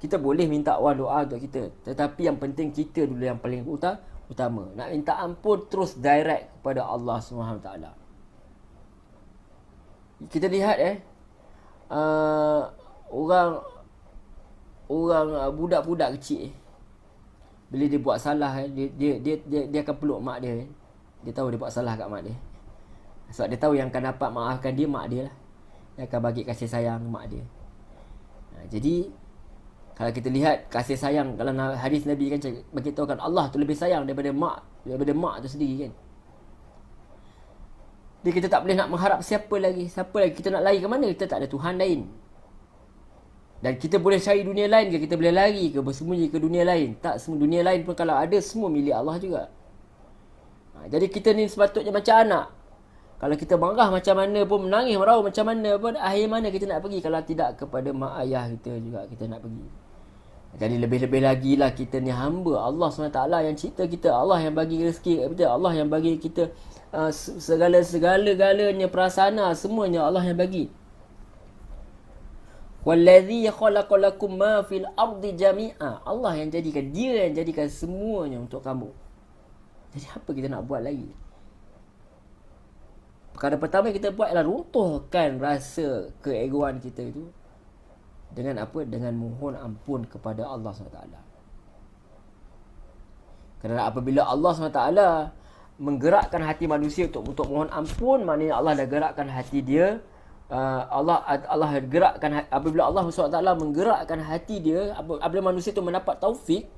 Kita boleh minta orang doa untuk kita. Tetapi yang penting kita dulu yang paling utama. Nak minta ampun terus direct kepada Allah SWT. Kita lihat orang budak-budak kecil bila dia buat salah, dia akan peluk mak dia. Dia tahu dia buat salah kat mak dia. Sebab dia tahu yang akan dapat maafkan dia mak dia lah. Dia akan bagi kasih sayang mak dia. Jadi kalau kita lihat kasih sayang dalam hadis Nabi kan bagi tahu kan Allah tu lebih sayang daripada mak tu sendiri kan. Jadi kita tak boleh nak mengharap siapa lagi. Kita nak lari ke mana? Kita tak ada Tuhan lain. Dan kita boleh cari dunia lain ke? Kita boleh lari ke? Bersembunyi ke dunia lain? Tak, semua dunia lain pun kalau ada, semua milik Allah juga. Jadi kita ni sepatutnya macam anak. Kalau kita marah macam mana pun, menangis, merauh macam mana pun, akhir mana kita nak pergi? Kalau tidak kepada mak ayah kita juga kita nak pergi. Jadi lebih-lebih lagi lah kita ni hamba Allah SWT yang cipta kita. Allah yang bagi rezeki kita. Allah yang bagi kita segala-galanya prasana. Semuanya Allah yang bagi. Wallazi khalaqa lakum ma fil ardi jami'a. Allah yang jadikan, dia yang jadikan semuanya untuk kamu. Jadi apa kita nak buat lagi? Perkara pertama yang kita buat ialah runtuhkan rasa keegoan kita itu. Dengan apa? Dengan mohon ampun kepada Allah SWT. Kerana apabila Allah SWT menggerakkan hati manusia untuk mohon ampun, maknanya Allah dah gerakkan hati dia. Allah gerakkan, apabila Allah SWT menggerakkan hati dia, apabila manusia itu mendapat taufik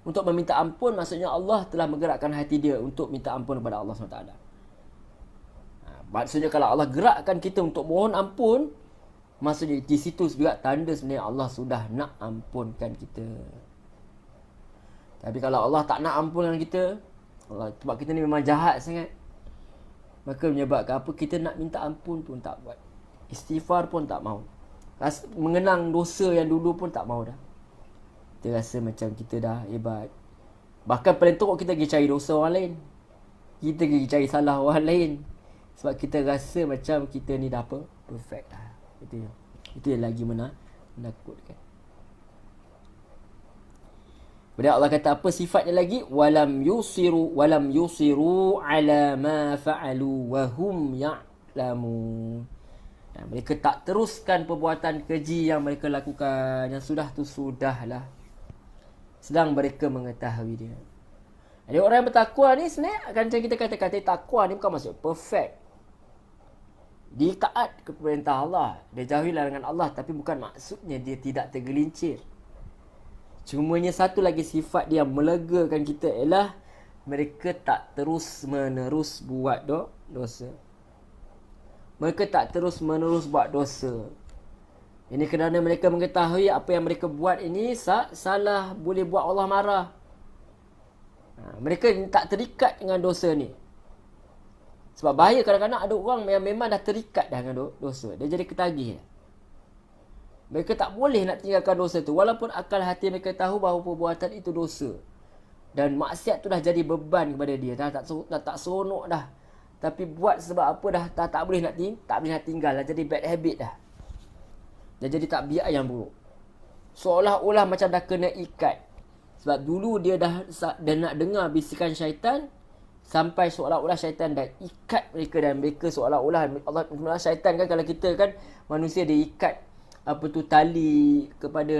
untuk meminta ampun, maksudnya Allah telah menggerakkan hati dia untuk minta ampun kepada Allah SWT. Maksudnya kalau Allah gerakkan kita untuk mohon ampun, maksudnya di situ juga tanda sebenarnya Allah sudah nak ampunkan kita. Tapi kalau Allah tak nak ampunkan kita, sebab kita ni memang jahat sangat, maka menyebabkan apa? Kita nak minta ampun pun tak buat. Istighfar pun tak mau. Mengenang dosa yang dulu pun tak mau dah. Kita rasa macam kita dah hebat. Bahkan paling teruk kita pergi cari dosa orang lain. Kita pergi cari salah orang lain. Sebab kita rasa macam kita ni dah apa? Perfect lah. Itu yang lagi menakutkan. Kemudian Allah kata apa sifatnya lagi? Walam yusiru ala ma fa'alu wa hum ya'lamun. Dan mereka tak teruskan perbuatan keji yang mereka lakukan. Yang sudah tu sudahlah. sedang mereka mengetahui dia. Jadi orang yang bertakwa ni sebenarnya akan macam kita kata takwa ni bukan maksud perfect. Dia taat ke perintah Allah, dia jauhi larangan Allah, tapi bukan maksudnya dia tidak tergelincir. Cumanya satu lagi sifat dia yang melegakan kita ialah mereka tak terus menerus buat dosa. Mereka tak terus menerus buat dosa. Ini kerana mereka mengetahui apa yang mereka buat ini salah, boleh buat Allah marah. Mereka tak terikat dengan dosa ni. Sebab bahaya kadang-kadang ada orang yang memang dah terikat dah dengan dosa. Dia jadi ketagih. Mereka tak boleh nak tinggalkan dosa tu. Walaupun akal hati mereka tahu bahawa perbuatan itu dosa. Dan maksiat tu dah jadi beban kepada dia. Dah tak seronok dah. Tapi buat sebab apa dah tak boleh nak tinggal. Dah jadi bad habit dah. Dah jadi tabiat yang buruk. Seolah-olah macam dah kena ikat. Sebab dulu dia dah nak dengar bisikan syaitan, sampai seolah-olah syaitan dah ikat mereka, dan mereka seolah-olah Allah, syaitan kan, kalau kita kan manusia dia ikat tali kepada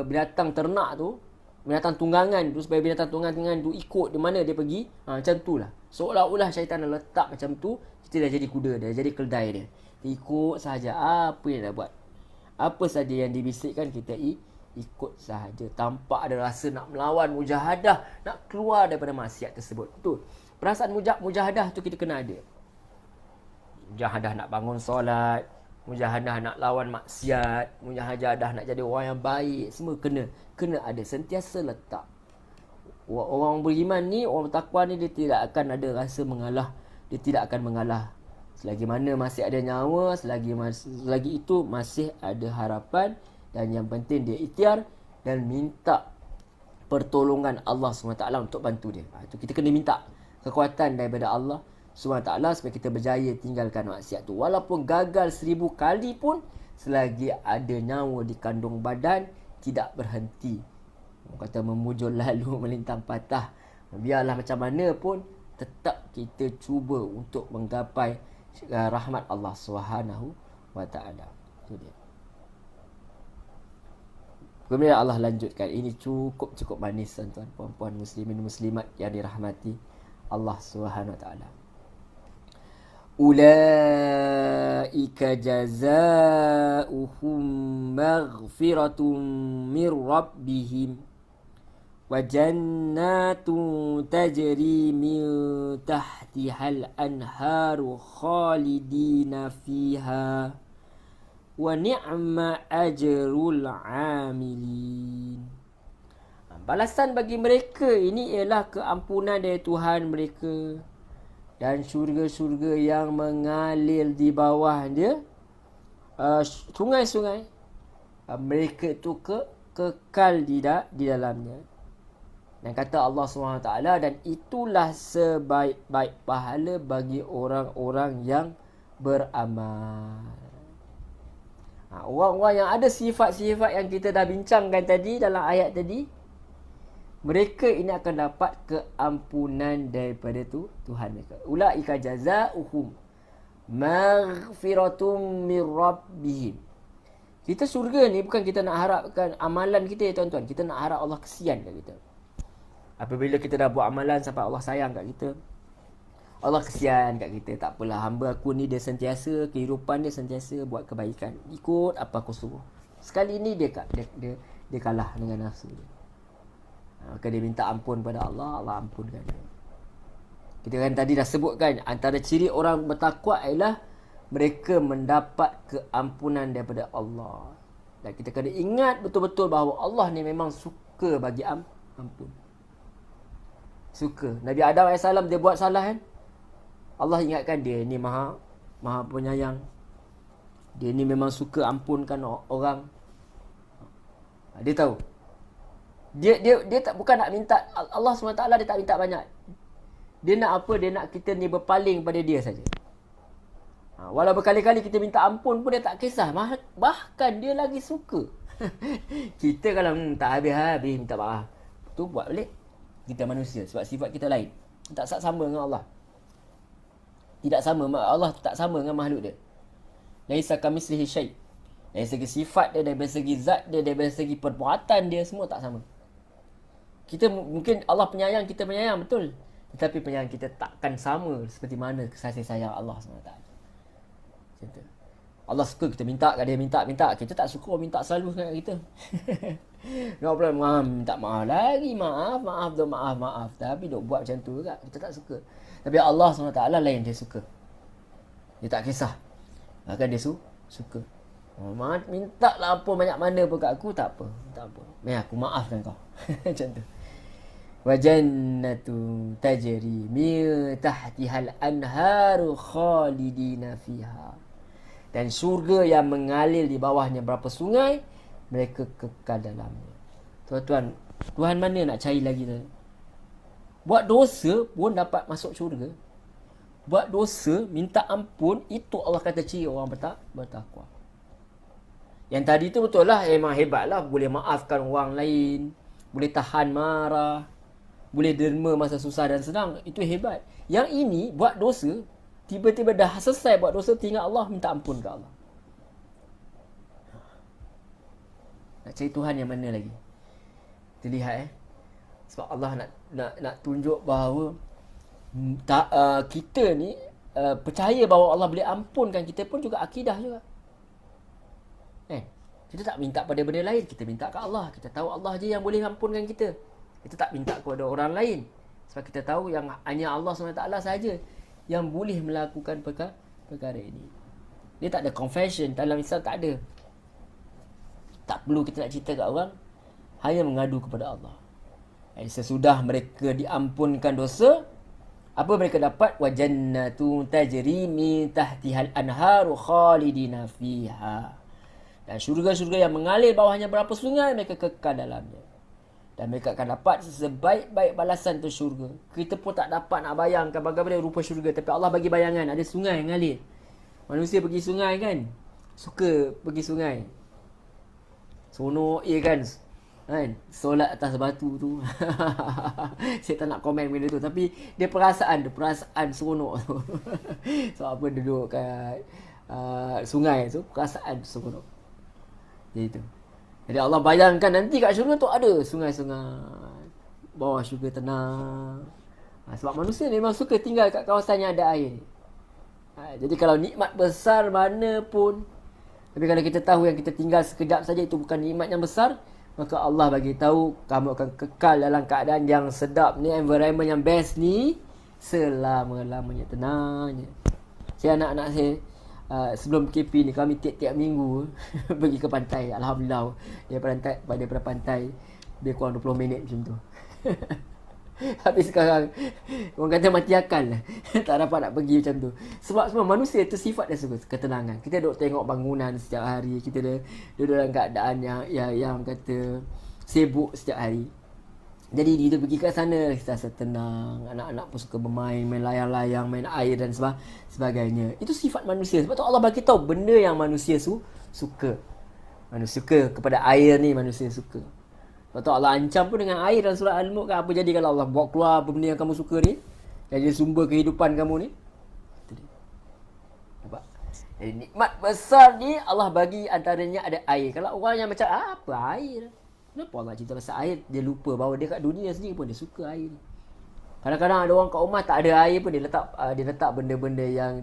binatang ternak tu, binatang tunggangan tu, supaya binatang tunggangan tu ikut di mana dia pergi. Macam tu lah. Seolah-olah syaitan dah letak macam tu, kita dah jadi kuda dia, jadi keldai dia. Ikut sahaja apa yang dah buat. Apa saja yang dibisikkan kita ikut sahaja, tanpa ada rasa nak melawan, mujahadah, nak keluar daripada maksiat tersebut. Betul. Perasaan mujahadah tu kita kena ada. Mujahadah nak bangun solat, mujahadah nak lawan maksiat, mujahadah nak jadi orang yang baik, semua kena ada, sentiasa letak. Orang beriman ni, orang bertakwa ni, dia tidak akan ada rasa mengalah. Dia tidak akan mengalah. Selagi mana masih ada nyawa, selagi itu masih ada harapan. Dan yang penting dia ikhtiar dan minta pertolongan Allah SWT untuk bantu dia. Itu kita kena minta kekuatan daripada Allah SWT supaya kita berjaya tinggalkan maksiat tu. Walaupun gagal 1000 kali pun, selagi ada nyawa di kandung badan, tidak berhenti. Orang kata memujur lalu melintang patah. Biarlah macam mana pun, tetap kita cuba untuk menggapai rahmat Allah SWT. Itu dia. Kemudian Allah lanjutkan. Ini cukup manis, tuan-tuan, puan-puan, muslimin muslimat yang dirahmati Allah SWT. Ulaika jazaa'uhum maghfiratun mir rabbihim wa jannatun tajri min tahtihal anharu khalidina fiha wa ni'ma ajrul amilin. Balasan bagi mereka ini ialah keampunan dari Tuhan mereka dan syurga-syurga yang mengalir di bawah dia, sungai-sungai. Mereka itu kekal di dalamnya. Dan kata Allah SWT, dan itulah sebaik-baik pahala bagi orang-orang yang beramal. Orang-orang yang ada sifat-sifat yang kita dah bincangkan tadi dalam ayat tadi, mereka ini akan dapat keampunan daripada Tuhan mereka. Ulaika jazaa'uhum maghfiratum mir rabbihim. Kita syurga ni bukan kita nak harapkan amalan kita, ya tuan-tuan. Kita nak harap Allah kesian kat kita. Apabila kita dah buat amalan sampai Allah sayang kat kita, Allah kesian kat kita. Tak apalah, hamba aku ni dia sentiasa, kehidupan dia sentiasa buat kebaikan, ikut apa aku suruh. Sekali ni dia kalah dengan nafsu dia. Maka dia minta ampun pada Allah, Allah ampunkan dia. Kita kan tadi dah sebutkan, antara ciri orang bertakwa ialah mereka mendapat keampunan daripada Allah. Dan kita kena ingat betul-betul bahawa Allah ni memang suka bagi ampun. Suka. Nabi Adam AS dia buat salah kan, Allah ingatkan dia ni maha penyayang. Dia ni memang suka ampunkan orang. Dia tahu. Dia tak, bukan nak minta Allah SWT, dia tak minta banyak. Dia nak apa? Dia nak kita ni berpaling pada dia saja. Walau berkali-kali kita minta ampun pun dia tak kisah. Bahkan dia lagi suka. Kita kalau tak habis-habis minta maaf, tu buat balik. Kita manusia, sebab sifat kita lain. Tak sama dengan Allah. Tidak sama. Allah tak sama dengan makhluk dia. Laisa kamitslihi syai'. Dari segi sifat dia, dari segi zat dia, dari segi perbuatan dia, semua tak sama. Mungkin Allah penyayang, kita penyayang, betul. Tetapi penyayang kita takkan sama seperti mana kasih sayang Allah SWT. Macam tu. Allah suka kita minta kat dia, minta. Kita tak suka minta selalu kat kita. Nak pula minta maaf lagi, maaf. Tapi duk buat macam tu juga, kita tak suka. Tapi Allah SWT lain, dia suka. Dia tak kisah. Bahkan dia suka. Minta lah apa banyak mana pun kat aku, tak apa. Aku maafkan kau. Macam tu. Wa jannatu tajri min tahtihal anharu khalidina fiha. Dan syurga yang mengalir di bawahnya berapa sungai, mereka kekal dalamnya. Tuan-tuan, Tuhan mana nak cari lagi tu? Buat dosa pun dapat masuk syurga. Buat dosa, minta ampun, itu Allah kata ciri orang bertakwa. Yang tadi tu betul lah, memang hebat lah. Boleh maafkan orang lain, boleh tahan marah, boleh derma masa susah dan senang. Itu hebat. Yang ini, buat dosa, tiba-tiba dah selesai buat dosa, tinggal Allah, minta ampun ke Allah. Nak cari Tuhan yang mana lagi? Kita lihat sebab Allah nak tunjuk bahawa kita ni percaya bahawa Allah boleh ampunkan kita pun juga akidah juga. Kita tak minta pada benda lain, kita minta ke Allah. Kita tahu Allah je yang boleh ampunkan kita. Kita tak minta kepada orang lain. Sebab kita tahu yang hanya Allah SWT sahaja yang boleh melakukan perkara ini. Dia tak ada confession. Dalam Islam tak ada. Tak perlu kita nak cerita kat orang. Hanya mengadu kepada Allah. Sesudah mereka diampunkan dosa, apa mereka dapat? Wa jannatu tajri min tahtihal anharu khalidina fiha. Dan syurga-syurga yang mengalir bawahnya berapa sungai, mereka kekal dalamnya. Dan mereka akan dapat sebaik-baik balasan tu syurga. Kita pun tak dapat nak bayangkan bagaimana rupa syurga. Tapi Allah bagi bayangan, ada sungai yang mengalir. Manusia pergi sungai kan, suka pergi sungai. Seronok kan, solat atas batu tu. Saya tak nak komen benda tu, tapi dia perasaan seronok tu. So apa duduk kat sungai tu, perasaan seronok. Jadi tu. Jadi Allah bayangkan nanti kat syurga tu ada sungai-sungai, bawah syurga tenang. Sebab manusia memang suka tinggal kat kawasan yang ada air. Jadi kalau nikmat besar mana pun, tapi kalau kita tahu yang kita tinggal sekejap saja itu bukan nikmat yang besar, maka Allah bagi tahu kamu akan kekal dalam keadaan yang sedap ni, environment yang best ni selama-lamanya, tenangnya. Saya anak-anak saya sebelum PKP ni kami tiap-tiap minggu pergi ke pantai. Alhamdulillah daripada pantai lebih kurang 20 minit macam tu. Habis sekarang orang kata mati akal lah. Tak dapat nak pergi macam tu. Sebab semua manusia tu sifat dia suka ketenangan. Kita duduk tengok bangunan setiap hari, kita duduk dalam keadaan yang kata sibuk setiap hari. Jadi kita pergi kat sana kita rasa tenang. Anak-anak pun suka bermain, main layang-layang, main air dan sebagainya. Itu sifat manusia. Sebab tu Allah bagi tahu benda yang manusia suka. Manusia suka kepada air ni, manusia suka. Sebab tu Allah ancam pun dengan air dalam surah Al-Mulk kan. Apa jadi kalau Allah bawa keluar benda yang kamu suka ni, yang jadi sumber kehidupan kamu ni. Itu dia. Nampak? Jadi nikmat besar ni Allah bagi antaranya ada air. Kalau orang yang macam apa air? Kenapa Allah cerita pasal air? Dia lupa bahawa dia kat dunia sendiri pun dia suka air ni. Kadang-kadang ada orang kat rumah tak ada air pun dia letak benda-benda yang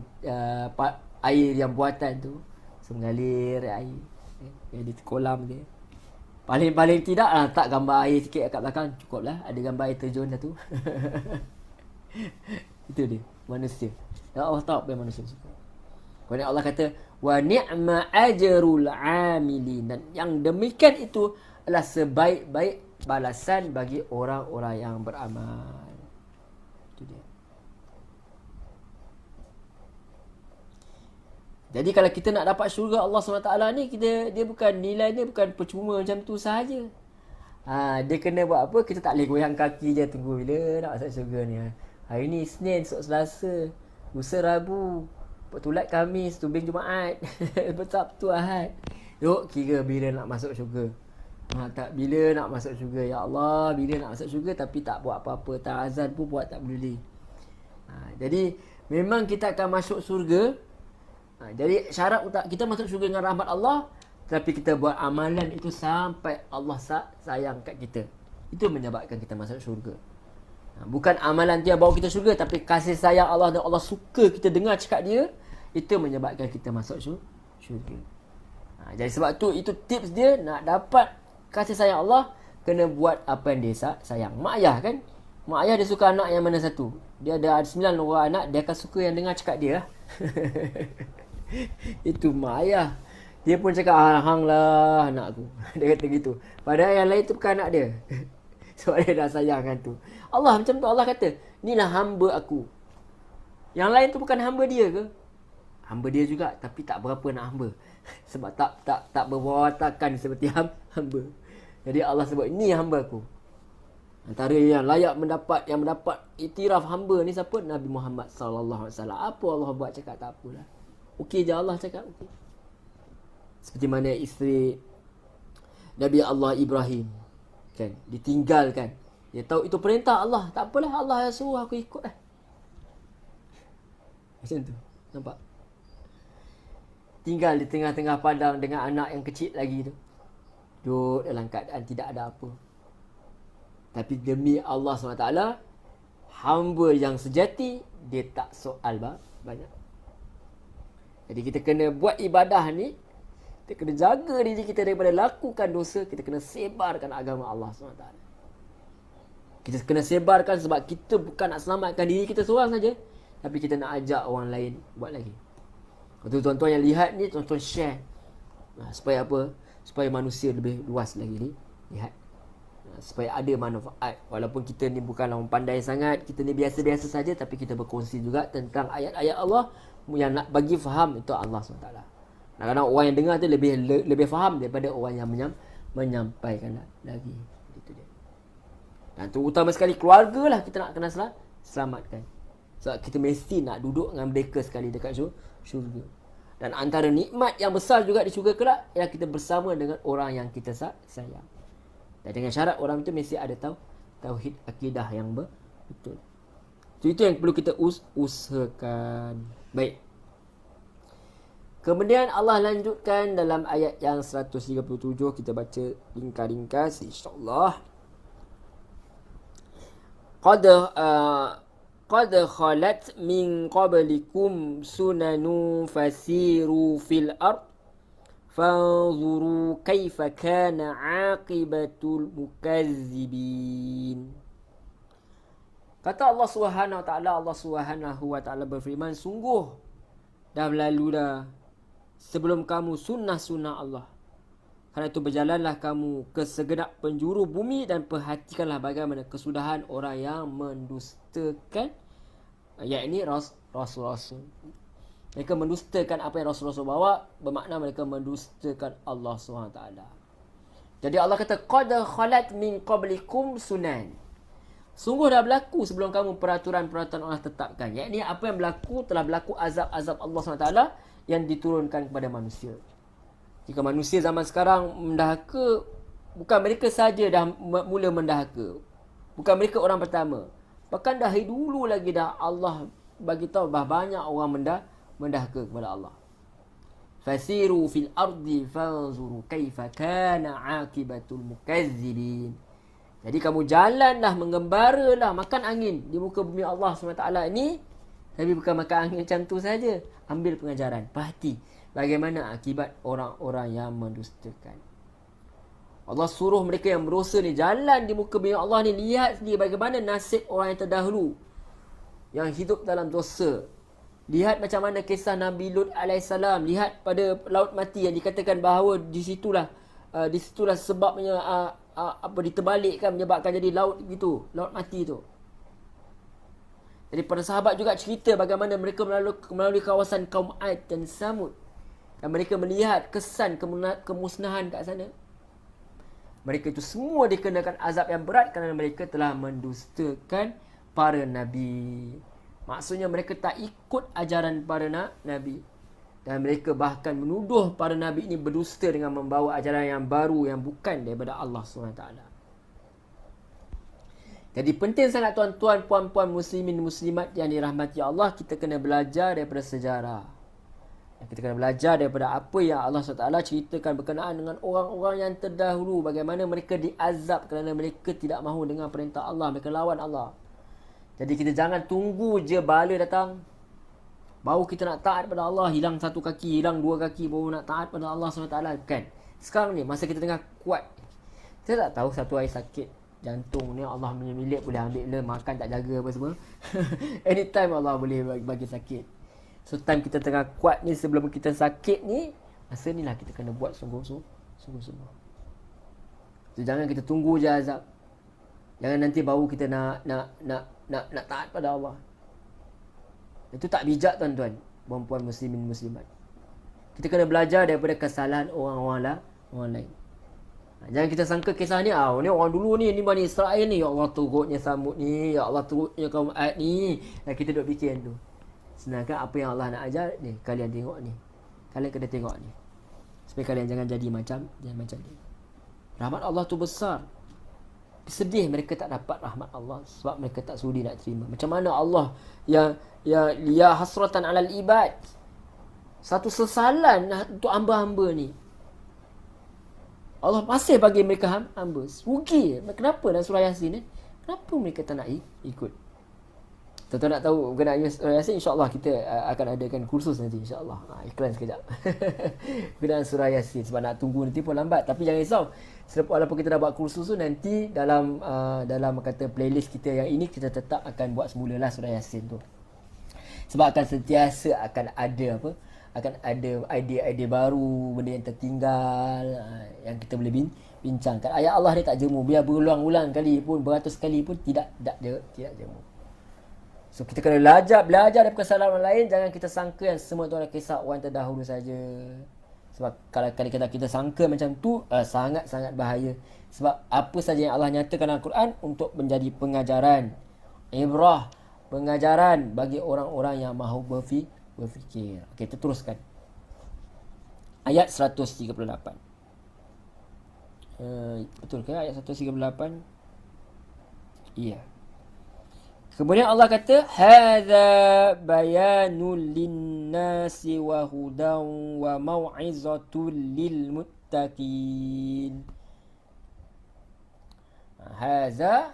air yang buatan tu. So mengalir air. Di kolam dia. Paling tidak letak gambar air sikit kat belakang. Cukup lah. Ada gambar air terjun dah tu. Itu dia. Manusia. Dan Allah tahu apa yang manusia suka. Kemudian Allah kata, wa ni'ma ajrul amilin. Dan yang demikian itu adalah sebaik-baik balasan bagi orang-orang yang beramal. Itu dia. Jadi kalau kita nak dapat syurga Allah SWT ni, dia bukan nilai dia bukan percuma macam tu sahaja. Dia kena buat apa? Kita tak boleh goyang kaki je tunggu bila nak masuk syurga ni. Hari ni Isnin, esok Selasa, lusa Rabu, Tulat Khamis, Tubing Jumaat, Sabtu Ahad. Duk kira bila nak masuk syurga. Tak bila nak masuk syurga, ya Allah, bila nak masuk syurga tapi tak buat apa-apa, tak azan pun buat tak boleh. Jadi memang kita akan masuk syurga. Jadi syarat kita masuk syurga dengan rahmat Allah, tapi kita buat amalan itu sampai Allah sayang kat kita. Itu menyebabkan kita masuk syurga. Bukan amalan dia bawa kita syurga, tapi kasih sayang Allah dan Allah suka kita dengar cakap dia, itu menyebabkan kita masuk syurga. Jadi sebab tu itu tips dia nak dapat kasih sayang Allah, kena buat apa yang dia sayang. Mak ayah kan, mak ayah dia suka anak yang mana satu? Dia ada 9 orang anak, dia akan suka yang dengar cakap dia. Itu mak ayah. Dia pun cakap, hang lah anak aku. Dia kata gitu. Padahal yang lain tu bukan anak dia. Sebab dia dah sayangkan tu. Allah macam tu, Allah kata, inilah hamba aku. Yang lain tu bukan hamba dia ke? Hamba dia juga, tapi tak berapa nak hamba. Sebab tak berwatakan seperti hamba. Jadi Allah sebut, ini hamba aku. Antara yang layak mendapat iktiraf hamba ni siapa? Nabi Muhammad sallallahu alaihi wasallam. Apa Allah buat cakap tak apalah. Okey je Allah cakap, okey. Seperti mana isteri Nabi Allah Ibrahim, kan, ditinggalkan. Dia tahu itu perintah Allah, tak apalah, Allah yang suruh aku ikut lah. Macam tu, nampak? Tinggal di tengah-tengah padang dengan anak yang kecil lagi tu, duduk dalam keadaan tidak ada apa. Tapi demi Allah SWT, hamba yang sejati, dia tak soal banyak. Jadi kita kena buat ibadah ni, kita kena jaga diri kita daripada lakukan dosa. Kita kena sebarkan agama Allah SWT. Kita kena sebarkan sebab kita bukan nak selamatkan diri kita seorang saja, tapi kita nak ajak orang lain buat lagi. Lepas tu tuan-tuan yang lihat ni, tuan-tuan share. Supaya apa? Supaya manusia lebih luas lagi ni lihat. Supaya ada manfaat. Walaupun kita ni bukanlah orang pandai sangat, kita ni biasa-biasa saja, tapi kita berkongsi juga tentang ayat-ayat Allah yang nak bagi faham itu Allah SWT. Kadang-kadang orang yang dengar tu lebih faham daripada orang yang menyampaikan lagi. Itu dia. Dan terutama sekali keluarga lah kita nak kena selamatkan. Sebab kita mesti nak duduk dengan mereka sekali dekat syurga. Dan antara nikmat yang besar juga di syurga kelak ialah kita bersama dengan orang yang kita sayang. Dan dengan syarat orang itu mesti ada tauhid akidah yang betul. Itu yang perlu kita usahakan. Baik. Kemudian Allah lanjutkan dalam ayat yang 137, kita baca ringkas insya-Allah. Qad khalat min qablikum sunanu fasiru fil ard fanzuru kaifa kana aqibatul mukazzibin. Kata Allah Subhanahu wa taala berfirman, sungguh dah berlalu dah sebelum kamu sunnah-sunnah Allah. Kerana itu berjalanlah kamu ke segenap penjuru bumi dan perhatikanlah bagaimana kesudahan orang yang mendustakan, yakni rasul-rasul. Mereka mendustakan apa yang rasul-rasul bawa, bermakna mereka mendustakan Allah SWT. Jadi Allah kata, qad khalat min qablikum sunan. Sungguh dah berlaku sebelum kamu peraturan-peraturan Allah tetapkan. Yakni apa yang berlaku, telah berlaku azab-azab Allah SWT yang diturunkan kepada manusia. Jika manusia zaman sekarang mendahaka, bukan mereka saja dah mula mendahaka. Bukan mereka orang pertama. Bahkan dari dulu lagi dah Allah bagi tahu bahawa banyak orang mendahaka kepada Allah. Fasiru fil ardi fanzuru kaifa kana aqibatul mukazzibin. Jadi kamu jalanlah, mengembaralah, makan angin di muka bumi Allah SWT ini. Tapi bukan makan angin macam tu saja. Ambil pengajaran. Perhati bagaimana akibat orang-orang yang mendustakan. Allah suruh mereka yang berdosa ni jalan di muka bumi Allah ni, lihat sendiri bagaimana nasib orang yang terdahulu yang hidup dalam dosa. Lihat macam mana kisah Nabi Lut alaihissalam. Lihat pada laut mati yang dikatakan bahawa disitulah sebabnya diterbalikkan, menyebabkan jadi laut gitu, laut mati tu. Jadi para sahabat juga cerita bagaimana mereka melalui kawasan kaum Ad dan Samud, dan mereka melihat kesan kemusnahan kat sana. Mereka itu semua dikenakan azab yang berat kerana mereka telah mendustakan para nabi. Maksudnya mereka tak ikut ajaran para nabi. Dan mereka bahkan menuduh para nabi ini berdusta dengan membawa ajaran yang baru yang bukan daripada Allah SWT. Jadi penting sangat tuan-tuan, puan-puan, muslimin, muslimat yang dirahmati Allah, kita kena belajar daripada sejarah. Kita kena belajar daripada apa yang Allah SWT ceritakan berkenaan dengan orang-orang yang terdahulu, bagaimana mereka diazab kerana mereka tidak mahu dengar perintah Allah, mereka lawan Allah. Jadi kita jangan tunggu je bala datang baru kita nak taat pada Allah, hilang satu kaki, hilang dua kaki baru nak taat pada Allah SWT. Bukan. Sekarang ni masa kita tengah kuat, kita tak tahu satu hari sakit jantung ni Allah punya milik, boleh ambil le, makan tak jaga apa semua. Anytime Allah boleh bagi sakit. So time kita tengah kuat ni, sebelum kita sakit ni, masa ni lah kita kena buat sungguh-sungguh. So jangan kita tunggu je azab. Jangan nanti baru kita nak taat pada Allah. Itu tak bijak tuan-tuan, puan-puan muslimin muslimat. Kita kena belajar daripada kesalahan orang lain. Jangan kita sangka kisah ni, ni orang dulu ni Bani Israel ni, ya Allah turutnya Samud ni, ya Allah turutnya kaum Ad ni. Dan kita duk fikir tu. Sedangkan apa yang Allah nak ajar ni, kalian tengok ni. Kalian kena tengok ni. Supaya kalian jangan jadi macam ni. Rahmat Allah tu besar. Sedih mereka tak dapat rahmat Allah sebab mereka tak sudi nak terima. Macam mana Allah ya hasratan alal ibad. Satu sesalan untuk hamba-hamba ni. Allah masih bagi mereka hamba. Rugi. Kenapa dalam surah Yasin ni? Kenapa mereka tak nak ikut? Tuan-tuan nak tahu berkenaan surah Yasin, insya-Allah kita akan adakan kursus nanti, insya-Allah. Iklan sekejap. Berkenaan surah Yasin, sebab nak tunggu nanti pun lambat. Tapi jangan risau. Walaupun kita dah buat kursus tu, nanti dalam kata playlist kita yang ini, kita tetap akan buat semulalah surah Yasin tu. Sebab akan sentiasa akan ada idea-idea baru, benda yang tertinggal yang kita boleh bincangkan. Ayat Allah dia tak jemu, biar berulang-ulang kali pun, beratus kali pun tidak jemu. So kita kena belajar daripada kesalahan orang lain. Jangan kita sangka yang semua tu adalah kisah orang terdahulu saja. Sebab kalau kita sangka macam tu, sangat-sangat bahaya. Sebab apa saja yang Allah nyatakan dalam Al-Quran untuk menjadi pengajaran, ibrah, pengajaran bagi orang-orang yang mahu berfikir. Okey, kita teruskan. Ayat 138. Betul ke ayat 138? Iya. Kemudian Allah kata, hadza bayanul linnasi wa hudan wa mau'izatul lil muttaqin. Hadza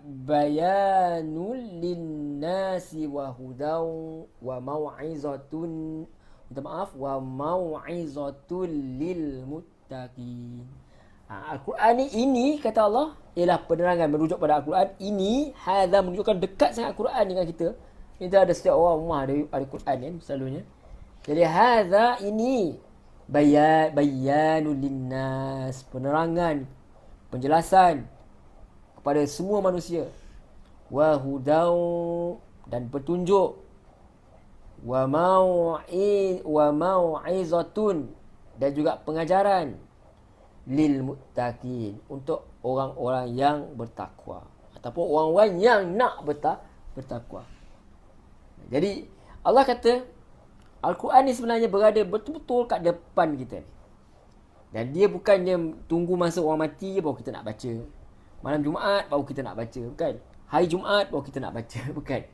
bayanul linnasi wa hudan wa mau'izatun, wa mau'izatul lil muttaqin. Al-Quran ini kata Allah ialah penerangan, merujuk pada Al-Quran ini. Hadza menunjukkan dekat sangat Al-Quran dengan kita. Kita ada setiap orang rumah ada Quran kan selalunya. Jadi hadza ini bayanul linnas, penerangan, penjelasan kepada semua manusia. Wa hudau, dan petunjuk. Wa mau'izatun, dan juga pengajaran lil muttaqin, untuk orang-orang yang bertakwa ataupun orang-orang yang nak bertakwa. Jadi Allah kata Al-Quran ni sebenarnya berada betul-betul kat depan kita ni. Dan dia bukannya tunggu masa orang mati baru kita nak baca. Malam Jumaat baru kita nak baca, bukan. Hari Jumaat baru kita nak baca, bukan.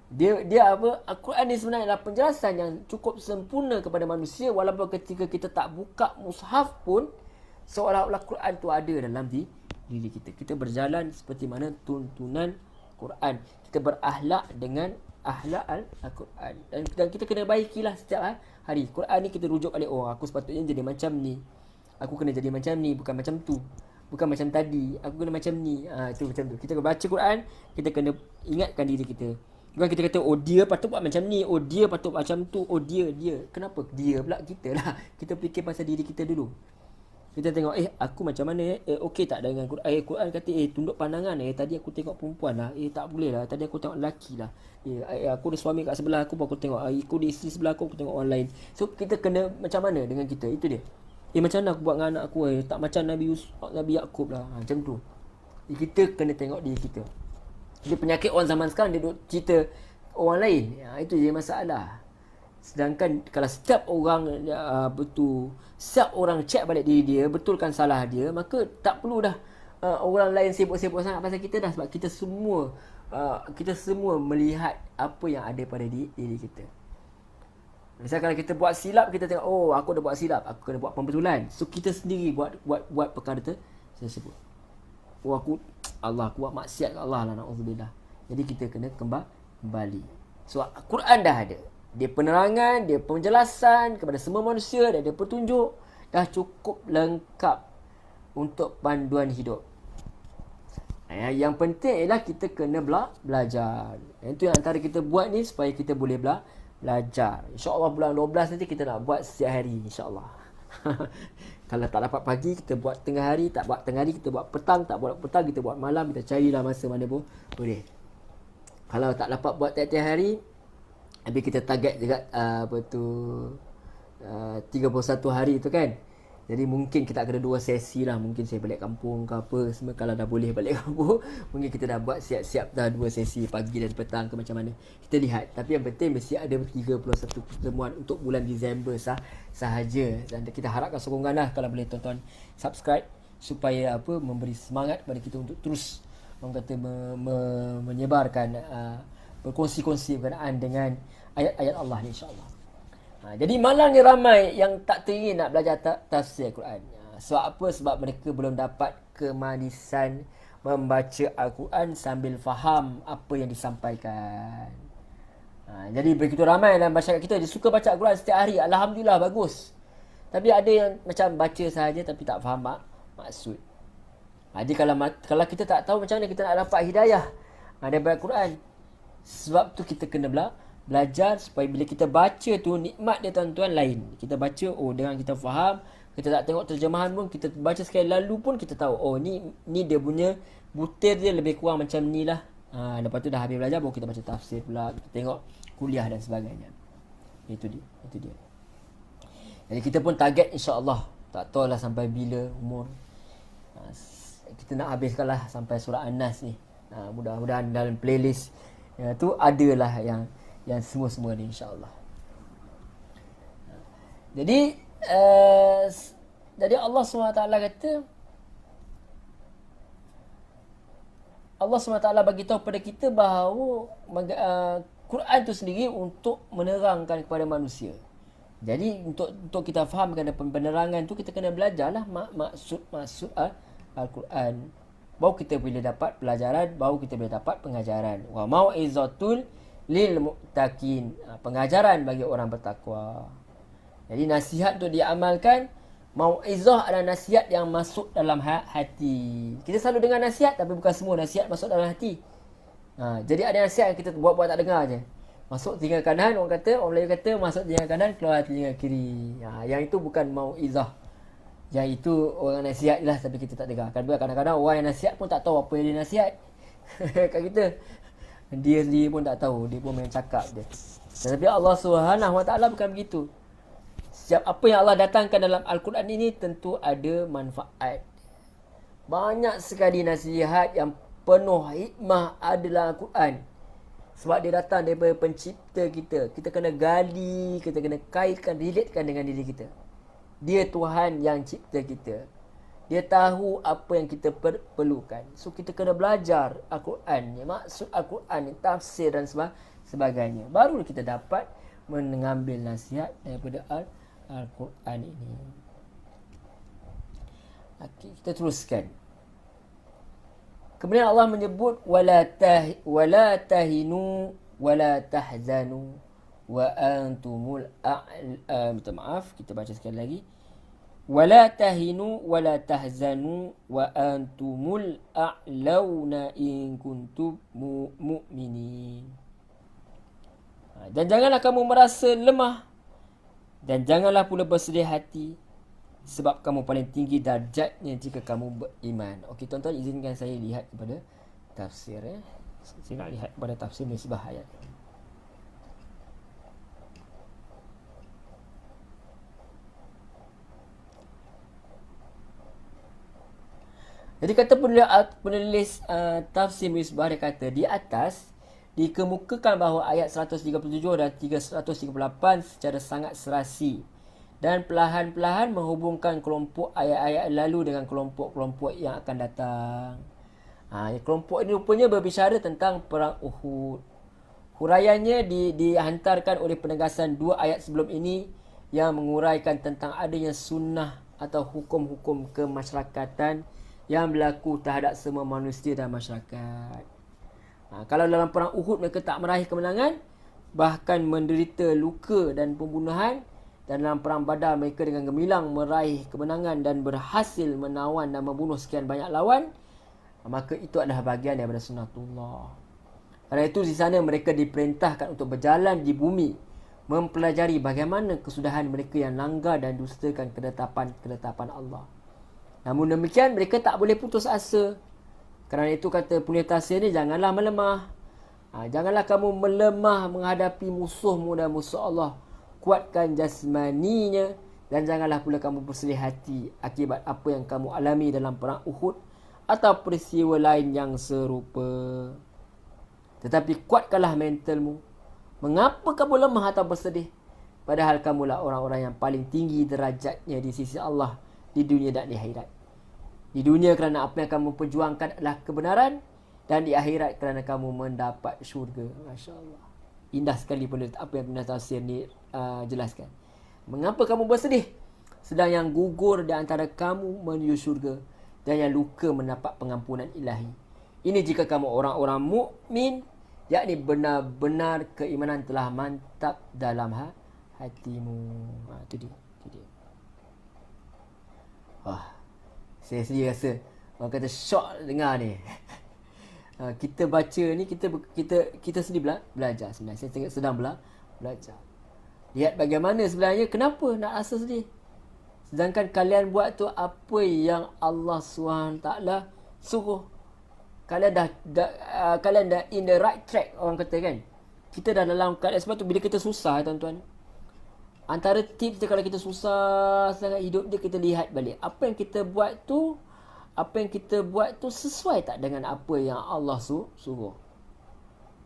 Dia apa? Al-Quran ni sebenarnya adalah penjelasan yang cukup sempurna kepada manusia, walaupun ketika kita tak buka mushaf pun seolah-olah Quran tu ada dalam diri kita. Kita berjalan seperti mana tuntunan Quran. Kita berakhlak dengan akhlak Al-Quran. Dan kita kena baikilah setiap hari. Quran ni kita rujuk balik, aku sepatutnya jadi macam ni. Aku kena jadi macam ni, bukan macam tu. Bukan macam tadi, aku kena macam ni. Itu macam tu. Kita kena baca Quran, kita kena ingatkan diri kita. Bukan kita kata, dia patut buat macam ni, dia patut macam tu, dia. Kenapa dia pula? Kita lah. Kita fikir pasal diri kita dulu. Kita tengok, aku macam mana? Okey tak dengan Quran? Quran kata, tunduk pandangan. Tadi aku tengok perempuan lah. Tak boleh lah. Tadi aku tengok lelaki lah. Aku ada suami kat sebelah aku, aku tengok. Aku ada isteri sebelah aku tengok orang lain. So, kita kena macam mana dengan kita? Itu dia. Macam mana aku buat dengan anak aku? Tak macam Nabi Yaakob lah. Macam tu. Kita kena tengok diri kita. Jadi penyakit orang zaman sekarang, dia duk cerita orang lain. Itu je masalah. Sedangkan kalau setiap orang setiap orang cek balik diri dia, betulkan salah dia, maka tak perlu dah orang lain sibuk-sibuk sangat pasal kita dah. Sebab kita semua melihat apa yang ada pada diri kita. Misal kalau kita buat silap, kita tengok, oh aku dah buat silap, aku kena buat pembetulan. So kita sendiri buat perkara tersebut. Oh Allah aku buat maksiat ke Allah lah, na'udzubillah. Jadi kita kena kembali. So Quran dah ada. Dia penerangan, dia penjelasan kepada semua manusia, dan dia petunjuk. Dah cukup lengkap untuk panduan hidup. Yang penting ialah kita kena belajar. Itu yang antara kita buat ni supaya kita boleh belajar. InsyaAllah bulan 12 nanti kita nak buat setiap hari, insyaAllah. Kalau tak dapat pagi, kita buat tengah hari. Tak buat tengah hari, kita buat petang. Tak buat petang, kita buat malam. Kita carilah masa mana pun boleh. Kalau tak dapat buat tiap-tiap hari, habis kita target juga 31 hari tu kan. Jadi mungkin kita kena 2 sesi lah. Mungkin saya balik kampung ke apa semua. Kalau dah boleh balik kampung, mungkin kita dah buat siap-siap dah 2 sesi, pagi dan petang ke macam mana. Kita lihat. Tapi yang penting mesti ada 31 pertemuan untuk bulan Disember sahaja. Dan kita harapkan sokongan lah kalau boleh tuan-tuan subscribe, supaya memberi semangat kepada kita untuk terus orang kata menyebarkan, berkongsi-kongsi berkenaan dengan ayat-ayat Allah ni, insyaAllah. Jadi malangnya ramai yang tak teringin nak belajar tafsir Al-Quran. Sebab apa? Sebab mereka belum dapat kemanisan membaca Al-Quran sambil faham apa yang disampaikan. Jadi begitu ramai dalam masyarakat kita, dia suka baca Al-Quran setiap hari. Alhamdulillah, bagus. Tapi ada yang macam baca sahaja tapi tak faham maksud. Jadi kalau kita tak tahu macam mana kita nak dapat hidayah daripada Al-Quran, sebab tu kita kena belajar supaya bila kita baca tu, nikmat dia tuan-tuan lain. Kita baca, dengan kita faham, kita tak tengok terjemahan pun, kita baca sekali lalu pun kita tahu, ni dia punya butir dia lebih kurang macam ni lah. Lepas tu dah habis belajar, baru kita baca tafsir pula, kita tengok kuliah dan sebagainya. Itu dia. Jadi kita pun target, insyaAllah, tak tahu lah sampai bila umur. Kita nak habiskan lah sampai surah An-Nas ni. Mudah-mudahan dalam playlist tu adalah yang semua-semua ni, insyaAllah. Jadi Allah SWT kata, Allah SWT bagi tahu kepada kita bahawa Quran tu sendiri untuk menerangkan kepada manusia. Jadi untuk kita fahamkan penerangan tu, kita kena belajarlah maksud Al-Quran. Baru kita boleh dapat pelajaran, baru kita boleh dapat pengajaran. Wa mau'izatul lil muttaqin, pengajaran bagi orang bertakwa. Jadi nasihat untuk diamalkan. Mau'izah adalah nasihat yang masuk dalam hati. Kita selalu dengar nasihat, tapi bukan semua nasihat masuk dalam hati. Jadi ada nasihat yang kita buat-buat tak dengar je. Masuk telinga kanan, orang Melayu kata masuk telinga kanan, keluar telinga kiri. Yang itu bukan mau'izah. Yang itu orang nasihat lah, tapi kita tak dengar. Kadang-kadang orang yang nasihat pun tak tahu apa yang dia nasihat kat kita. Dia sendiri pun tak tahu, dia pun main cakap je. Tetapi Allah SWT bukan begitu. Setiap apa yang Allah datangkan dalam Al-Quran ini tentu ada manfaat. Banyak sekali nasihat yang penuh hikmah adalah Al-Quran. Sebab dia datang daripada pencipta kita. Kita kena gali, kita kena kaitkan, relatekan dengan diri kita. Dia Tuhan yang cipta kita. Dia tahu apa yang kita perlukan. So kita kena belajar Al-Quran, maksud Al-Quran, tafsir dan sebagainya. Baru kita dapat mengambil nasihat daripada Al-Quran ini. Okay, kita teruskan. Kemudian Allah menyebut wala tahinu wala tahzanu wa antumul minta maaf, kita baca sekali lagi. Wala tahinu wala tahzanu wa antumul a'launa in kuntum mu'minin. Dan janganlah kamu merasa lemah, dan janganlah pula bersedih hati, sebab kamu paling tinggi darjatnya jika kamu beriman. Okey tuan-tuan, izinkan saya lihat kepada tafsir. Saya nak lihat kepada tafsir nisbah ayat. Jadi kata penulis tafsir Misbah, dia kata di atas dikemukakan bahawa ayat 137 dan 138 secara sangat serasi dan perlahan-perlahan menghubungkan kelompok ayat-ayat lalu dengan kelompok-kelompok yang akan datang. Kelompok ini rupanya berbicara tentang perang Uhud. Huraiannya dihantarkan oleh penegasan 2 ayat sebelum ini yang menguraikan tentang adanya sunnah atau hukum-hukum kemasyarakatan yang berlaku terhadap semua manusia dan masyarakat. Kalau dalam perang Uhud mereka tak meraih kemenangan, bahkan menderita luka dan pembunuhan, dan dalam perang Badar mereka dengan gemilang meraih kemenangan dan berhasil menawan dan membunuh sekian banyak lawan, maka itu adalah bahagian daripada sunnatullah. Kerana itu di sana mereka diperintahkan untuk berjalan di bumi, mempelajari bagaimana kesudahan mereka yang langgar dan dustakan ketetapan Allah. Namun demikian mereka tak boleh putus asa. Kerana itu kata Punya Tafsir ni, janganlah melemah. Janganlah kamu melemah menghadapi musuhmu dan musuh Allah. Kuatkan jasmaninya dan janganlah pula kamu bersedih hati akibat apa yang kamu alami dalam perang Uhud atau peristiwa lain yang serupa. Tetapi kuatkanlah mentalmu. Mengapa kamu lemah atau bersedih? Padahal kamulah orang-orang yang paling tinggi derajatnya di sisi Allah di dunia dan di akhirat. Di dunia kerana apa yang kamu perjuangkan adalah kebenaran, dan di akhirat kerana kamu mendapat syurga. Masya Allah. Indah sekali pun apa yang Ibn Tafsir ni jelaskan. Mengapa kamu bersedih? Sedang yang gugur di antara kamu menuju syurga, dan yang luka mendapat pengampunan ilahi. Ini jika kamu orang-orang mukmin, yakni benar-benar keimanan telah mantap dalam hatimu. Itu dia. Saya sendiri rasa orang kata shock dengar ni. Kita baca ni, kita sendiri belajar sebenarnya. Saya sedang belajar. Lihat bagaimana sebenarnya, kenapa nak rasa sedih? Sedangkan kalian buat tu apa yang Allah SWT suruh. Kalian dah in the right track, orang kata kan. Kita dah dalam keadaan, sebab tu bila kita susah tuan-tuan, antara tips dia kalau kita susah sangat hidup dia, kita lihat balik apa yang kita buat tu sesuai tak dengan apa yang Allah suruh.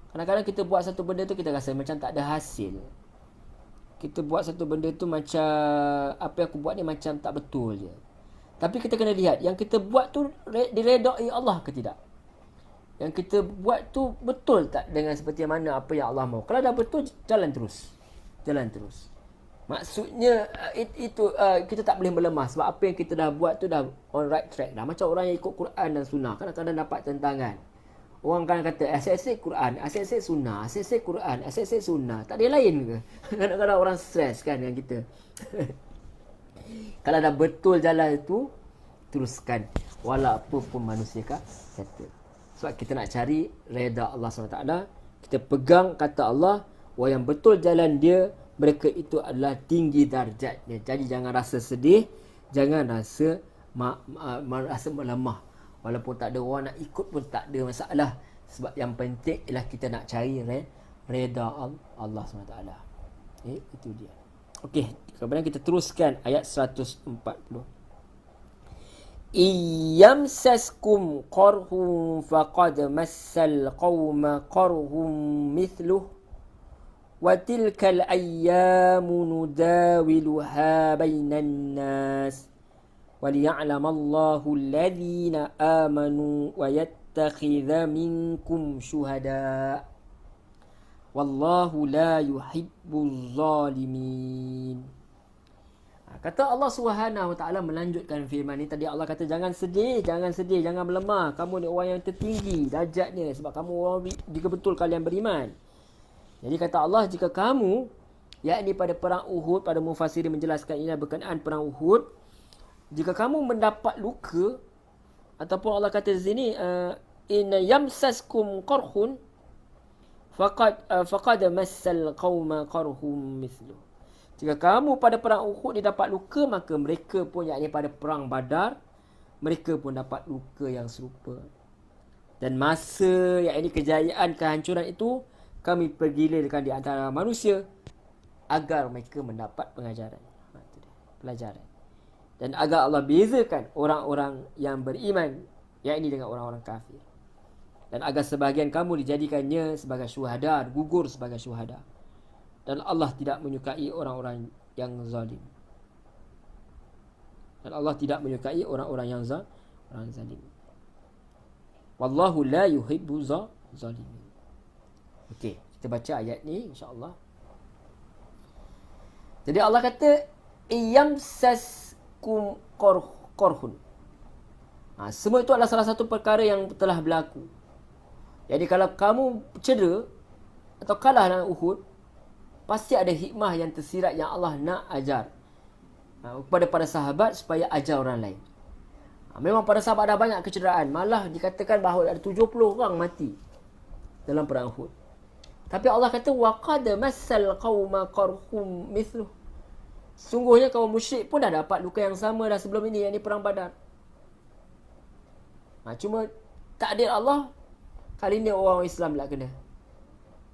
Kadang-kadang kita buat satu benda tu kita rasa macam tak ada hasil. Kita buat satu benda tu macam apa yang aku buat ni macam tak betul je. Tapi kita kena lihat yang kita buat tu diredai Allah ke tidak. Yang kita buat tu betul tak dengan seperti mana apa yang Allah mahu. Kalau dah betul, jalan terus. Maksudnya itu kita tak boleh melemah, sebab apa yang kita dah buat tu dah on right track dah. Macam orang yang ikut Quran dan Sunnah, kadang-kadang dapat tentangan. Orang kan kata asyik Quran, asyik Sunnah, asyik Quran, asyik Sunnah. Tak ada lain ke? Kadang-kadang orang stres kan dengan kita. Kalau dah betul jalan itu, teruskan walaupun manusia kata. Sebab kita nak cari redha Allah SWT. Kita pegang kata Allah, yang betul jalan dia, mereka itu adalah tinggi darjatnya. Jadi jangan rasa sedih, jangan rasa rasa melemah. Walaupun tak ada orang nak ikut pun tak ada masalah. Sebab yang penting ialah kita nak cari redha Allah SWT. Itu dia. Okey, kemudian kita teruskan ayat 140. Iyamsaskum qarhum faqad massal qawma qarhum mithluh wa tilkal ayyamu nudawiluha bainan nas wa liya'lamallahu alladhina amanu wa yattakhidha minkum syuhada wallahu la yuhibbuz zalimin. Kata Allah Subhanahu Wa Taala melanjutkan firman ni. Tadi Allah kata jangan sedih, jangan melemah. Kamu ni orang yang tertinggi darjatnya sebab kamu orang, jika betul kalian beriman. Jadi kata Allah, jika kamu, yakni pada perang Uhud, pada mufassirin menjelaskan ini berkenaan perang Uhud, jika kamu mendapat luka, ataupun Allah kata di sini in yamsaskum qarhun faqad massal qauma qarhum mithluh. Jika kamu pada perang Uhud dia dapat luka, maka mereka pun, yakni pada perang Badar, mereka pun dapat luka yang serupa. Dan masa, yakni kejayaan, kehancuran itu, kami pergilirkan di antara manusia agar mereka mendapat pelajaran. Dan agar Allah bezakan orang-orang yang beriman, yakni dengan orang-orang kafir. Dan agar sebahagian kamu dijadikannya sebagai syuhada, gugur sebagai syuhada. Dan Allah tidak menyukai orang-orang yang zalim. Wallahu la yuhibbu zalimin. Okey, Kita baca ayat ni insya-Allah. Jadi Allah kata iyamsaskum qarhun. Semua itu adalah salah satu perkara yang telah berlaku. Jadi kalau kamu cedera atau kalah dalam Uhud, pasti ada hikmah yang tersirat yang Allah nak ajar kepada para sahabat supaya ajar orang lain. Memang para sahabat ada banyak kecederaan. Malah dikatakan bahawa ada 70 orang mati dalam perang Uhud. Tapi Allah kata waqad massal qauma qarhum mithluh. Sungguhnya kaum musyrik pun dah dapat luka yang sama dah sebelum ini, yakni perang Badar. Cuma takdir Allah, kali ini orang Islam lah kena.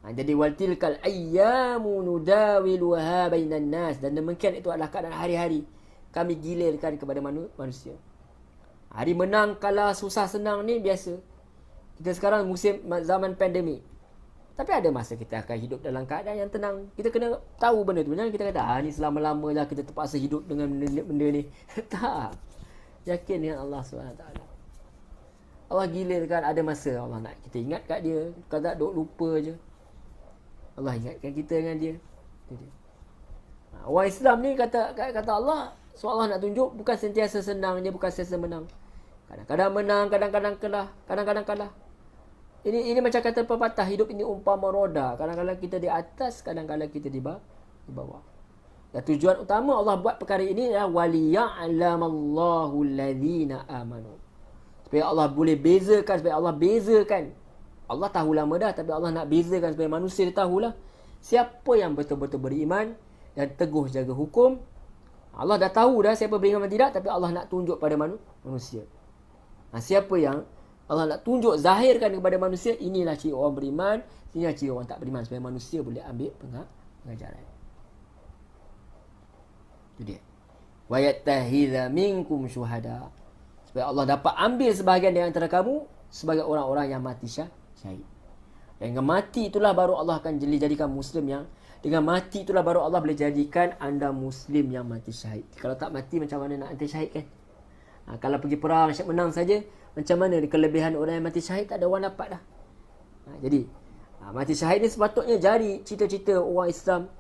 Jadi wal tilkal ayyamu nudawiluha bainan nas, dan demikian itu adalah keadaan hari-hari kami gilirkan kepada manusia. Hari menang kalah susah senang ni biasa. Kita sekarang musim zaman pandemik. Tapi ada masa kita akan hidup dalam keadaan yang tenang. Kita kena tahu benda tu. Jangan kita kata ni selama-lama dah kita terpaksa hidup dengan benda ni. Tak. Yakin dengan Allah SWT. Allah gilirkan ada masa Allah nak kita ingat kat dia. Kalau tak duk lupa je. Allah ingatkan kita dengan dia. Orang Islam ni kata Allah, so Allah nak tunjuk bukan sentiasa senang, dia bukan sentiasa menang. Kadang-kadang menang, kadang-kadang kalah. Ini macam kata pepatah, hidup ini umpama roda. Kadang-kadang kita di atas, kadang-kadang kita di bawah. Dan tujuan utama Allah buat perkara ini adalah waliya'lamallahu alladhina amanu. Supaya Allah boleh bezakan, supaya Allah bezakan. Allah tahu lama dah, tapi Allah nak bezakan supaya manusia dia tahulah siapa yang betul-betul beriman dan teguh jaga hukum. Allah dah tahu dah siapa beriman dan tidak, tapi Allah nak tunjuk pada manusia. Siapa yang Allah nak tunjuk, zahirkan kepada manusia, inilah ciri orang beriman, inilah ciri orang tak beriman, supaya manusia boleh ambil pengajaran. Itu dia. Wa yattakhidha minkum syuhada. Supaya Allah dapat ambil sebahagian di antara kamu sebagai orang-orang yang mati syahid. Dan dengan mati itulah baru Allah akan jadikan muslim yang, dengan mati itulah baru Allah boleh jadikan anda muslim yang mati syahid. Kalau tak mati, macam mana nak anti syahid kan? Kalau pergi perang asyik menang saja, macam mana kelebihan orang yang mati syahid, tak ada orang dapat dah. Jadi mati syahid ni sepatutnya jadi cita-cita orang Islam.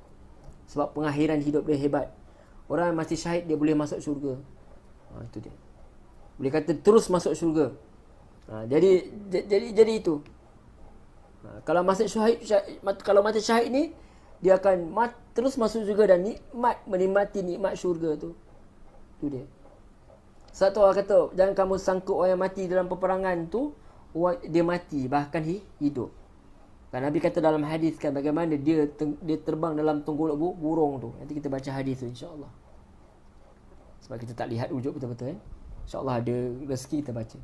Sebab pengakhiran hidup dia hebat. Orang yang mati syahid dia boleh masuk syurga. Itu dia. Boleh kata terus masuk syurga. Jadi itu. Kalau masuk syahid, kalau mati syahid ni, dia akan terus masuk syurga dan menikmati nikmat syurga tu. Itu dia. Satu orang kata, jangan kamu sangkut orang yang mati dalam peperangan tu, dia mati, bahkan hidup. Kan Nabi kata dalam hadis kan, bagaimana dia terbang dalam tungguluk burung tu. Nanti kita baca hadis tu insya-Allah. Sebab kita tak lihat wujud betul-betul. InsyaAllah ada rezeki kita baca.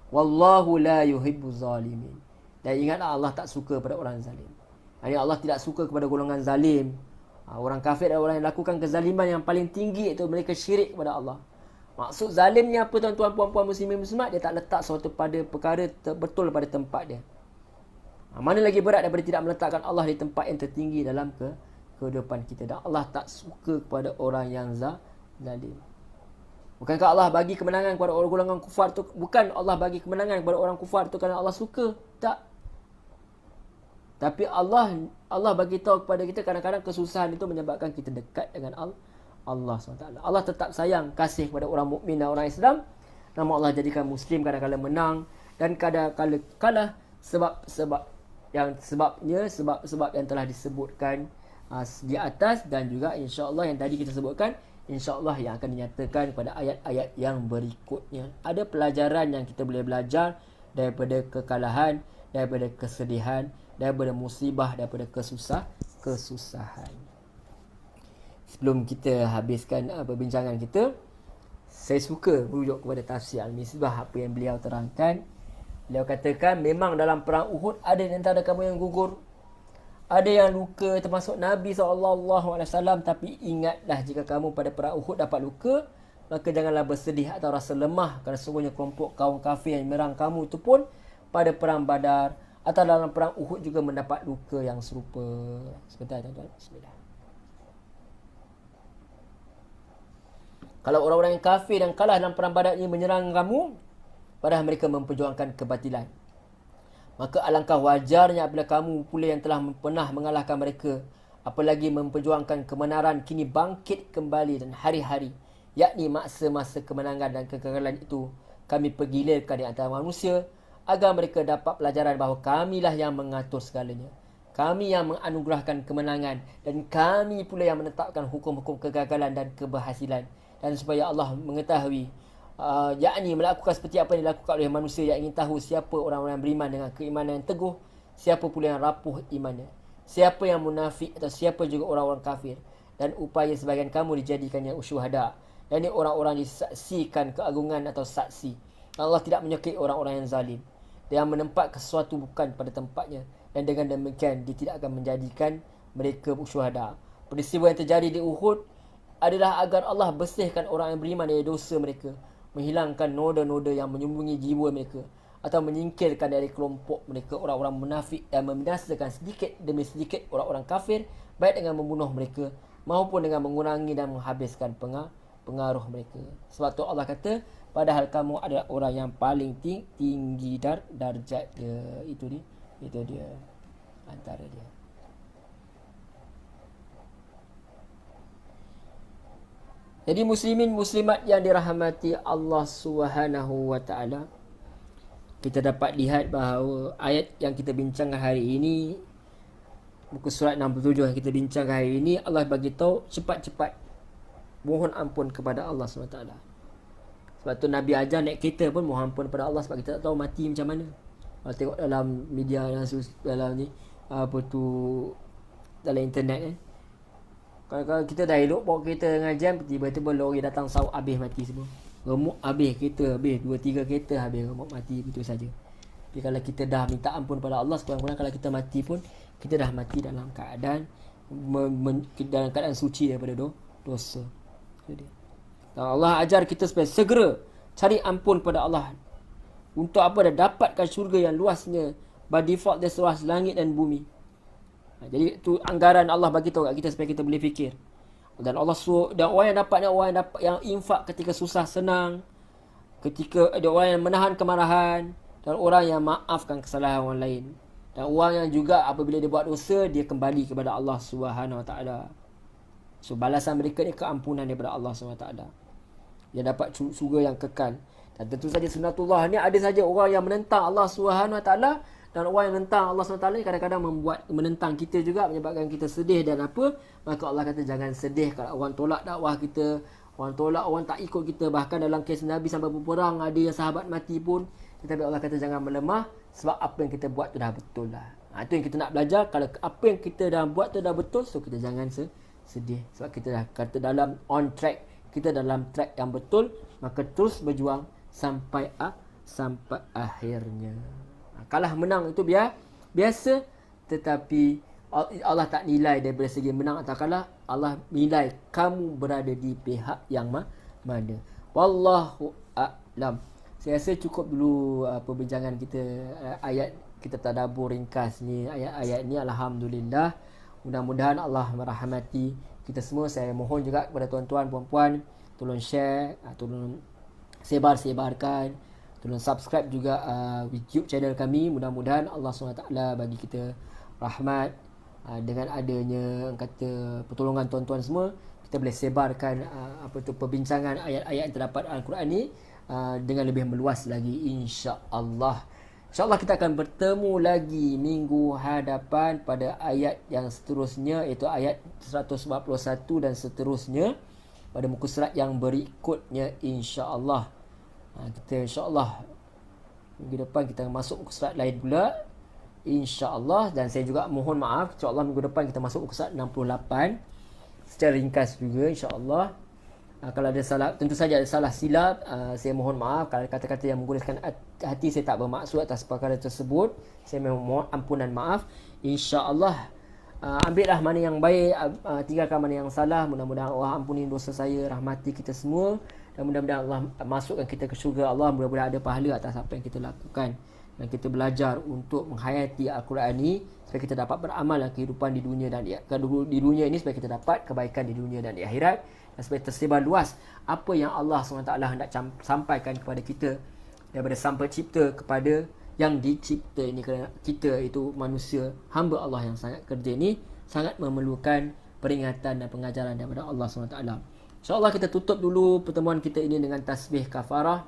Wallahu la yuhibbu zalimin. Dan ingatlah Allah tak suka pada orang zalim. Allah tidak suka kepada golongan zalim. Orang kafir adalah orang yang lakukan kezaliman yang paling tinggi, iaitu mereka syirik kepada Allah. Maksud zalim ni apa tuan-tuan, puan-puan muslimin muslimat? Dia tak letak sesuatu pada perkara betul pada tempat dia. Mana lagi berat daripada tidak meletakkan Allah di tempat yang tertinggi dalam kehidupan kita. Dan Allah tak suka kepada orang yang zalim. Bukankah Allah bagi kemenangan kepada orang golongan kufar tu? Bukan Allah bagi kemenangan kepada orang kufar tu kerana Allah suka. Tak. Tapi Allah bagi tahu kepada kita kadang-kadang kesusahan itu menyebabkan kita dekat dengan Allah SWT. Allah tetap sayang, kasih kepada orang mukmin dan orang Islam. Nama Allah jadikan Muslim kadang-kadang menang dan kadang-kadang kalah sebab yang telah disebutkan di atas, dan juga insya-Allah yang tadi kita sebutkan, insya-Allah yang akan dinyatakan pada ayat-ayat yang berikutnya. Ada pelajaran yang kita boleh belajar daripada kekalahan, daripada kesedihan, daripada musibah, daripada kesusahan. Sebelum kita habiskan perbincangan kita, saya suka merujuk kepada tafsir Al-Misbah, apa yang beliau terangkan. Beliau katakan, memang dalam perang Uhud ada di antara kamu yang gugur, ada yang luka, termasuk Nabi SAW. Tapi ingatlah, jika kamu pada perang Uhud dapat luka, maka janganlah bersedih atau rasa lemah, kerana sungguhnya kelompok kaum kafir yang menyerang kamu itu pun pada perang Badar atau dalam perang Uhud juga mendapat luka yang serupa. Sebentar tuan-tuan. Bismillah. Kalau orang-orang yang kafir dan kalah dalam perang Badar ini menyerang kamu, padahal mereka memperjuangkan kebatilan, Maka alangkah wajarnya apabila kamu pula yang telah pernah mengalahkan mereka, apalagi memperjuangkan kebenaran, kini bangkit kembali dan hari-hari, yakni masa-masa kemenangan dan kegagalan itu, kami pergilirkan di antara manusia agar mereka dapat pelajaran bahawa kamilah yang mengatur segalanya. Kami yang menganugerahkan kemenangan dan kami pula yang menetapkan hukum-hukum kegagalan dan keberhasilan. Dan supaya Allah mengetahui, yakni melakukan seperti apa yang dilakukan oleh manusia yang ingin tahu siapa orang-orang yang beriman dengan keimanan yang teguh, siapa pula yang rapuh imannya, siapa yang munafik atau siapa juga orang-orang kafir. Dan upaya sebagian kamu dijadikannya syuhada, dan ini orang-orang disaksikan keagungan atau saksi. Allah tidak menyukai orang-orang yang zalim, yang menempatkan sesuatu bukan pada tempatnya, dan dengan demikian dia tidak akan menjadikan mereka syuhada. Peristiwa yang terjadi di Uhud adalah agar Allah bersihkan orang yang beriman dari dosa mereka, menghilangkan noda-noda yang menyembunyi jiwa mereka, atau menyingkirkan dari kelompok mereka orang-orang munafik dan membinasakan sedikit demi sedikit orang-orang kafir, baik dengan membunuh mereka maupun dengan mengurangi dan menghabiskan pengaruh mereka. Sebab tu Allah kata, padahal kamu adalah orang yang paling tinggi darjat dia. Itu dia antara dia. Jadi muslimin muslimat yang dirahmati Allah Subhanahu wa taala, kita dapat lihat bahawa ayat yang kita bincangkan hari ini, muka surat 67 yang kita bincangkan hari ini, Allah bagi tahu cepat-cepat mohon ampun kepada Allah SWT. Sebab tu Nabi ajar naik kereta pun mohon ampun kepada Allah, sebab kita tak tahu mati macam mana. Kalau tengok dalam media, dalam ni apa tu, dalam internet kan, kalau kita dah elok bawa kereta dengan jam, tiba-tiba lori datang sauk, habis mati semua. Remuk habis kereta, habis 2-3 kereta habis, remuk mati begitu saja. Tapi kalau kita dah minta ampun pada Allah, sekurang-kurang kalau kita mati pun kita dah mati dalam keadaan dalam keadaan suci daripada dosa. Jadi Allah ajar kita supaya segera cari ampun pada Allah. Untuk apa? Dah dapatkan syurga yang luasnya, by default dia seluas langit dan bumi. Jadi itu anggaran Allah bagi tahu kat kita supaya kita boleh fikir. Dan Allah suruh, dan orang yang dapat yang infak ketika susah senang, ketika ada orang yang menahan kemarahan, dan orang yang maafkan kesalahan orang lain, dan orang yang juga apabila dia buat dosa, dia kembali kepada Allah Subhanahu Wa Taala. So balasan mereka ni keampunan daripada Allah Subhanahu Wa Taala. Dia dapat syurga yang kekal. Dan tentu saja sunnatullah ni ada saja orang yang menentang Allah Subhanahu Wa Taala. Dan orang yang menentang Allah SWT ni kadang-kadang menentang kita juga, menyebabkan kita sedih dan apa. Maka Allah kata jangan sedih kalau orang tolak dakwah kita, orang tak ikut kita. Bahkan dalam kes Nabi sampai berperang, ada yang sahabat mati pun. Tetapi Allah kata jangan melemah, sebab apa yang kita buat tu dah betul lah. Itu yang kita nak belajar. Kalau apa yang kita dah buat tu dah betul, so kita jangan sedih. Sebab kita dah kata dalam on track, kita dalam track yang betul. Maka terus berjuang sampai akhirnya. Kalah menang itu biasa, tetapi Allah tak nilai daripada segi menang atau kalah. Allah nilai kamu berada di pihak yang mana. Wallahu a'lam. Saya rasa cukup dulu perbincangan kita, ayat kita tadabbur ringkas ni, ayat-ayat ni. Alhamdulillah, mudah-mudahan Allah merahmati kita semua. Saya mohon juga kepada tuan-tuan puan-puan, tolong share, tolong sebarkan, tolong subscribe juga YouTube channel kami. Mudah-mudahan Allah SWT bagi kita rahmat dengan adanya kata pertolongan tuan-tuan semua. Kita boleh sebarkan perbincangan ayat-ayat yang terdapat Al-Quran ni dengan lebih meluas lagi, insya-Allah. InsyaAllah kita akan bertemu lagi minggu hadapan pada ayat yang seterusnya, iaitu ayat 141 dan seterusnya pada muka surat yang berikutnya, insya-Allah. Kita insya-Allah minggu depan kita masuk muka surat lain pula, insya-Allah. Dan saya juga mohon maaf, insya-Allah minggu depan kita masuk muka surat 68 secara ringkas juga, insya-Allah. Kalau ada salah, tentu saja ada salah silap, saya mohon maaf. Kalau kata-kata yang menggunakan hati, saya tak bermaksud atas perkara tersebut, saya mohon ampunan maaf, insya-Allah. Ambillah mana yang baik, tinggalkan mana yang salah. Mudah-mudahan Allah ampuni dosa saya, rahmati kita semua, dan mudah-mudahan Allah masukkan kita ke syurga Allah. Mudah-mudahan ada pahala atas apa yang kita lakukan, dan kita belajar untuk menghayati Al-Quran ini supaya kita dapat beramal dalam kehidupan di dunia dan di dunia ini, supaya kita dapat kebaikan di dunia dan di akhirat, dan supaya tersebar luas apa yang Allah SWT hendak sampaikan kepada kita daripada Sang Pencipta kepada yang dicipta ini, kerana kita itu manusia, hamba Allah yang sangat kerja ni sangat memerlukan peringatan dan pengajaran daripada Allah SWT. InsyaAllah kita tutup dulu pertemuan kita ini dengan tasbih kafarah.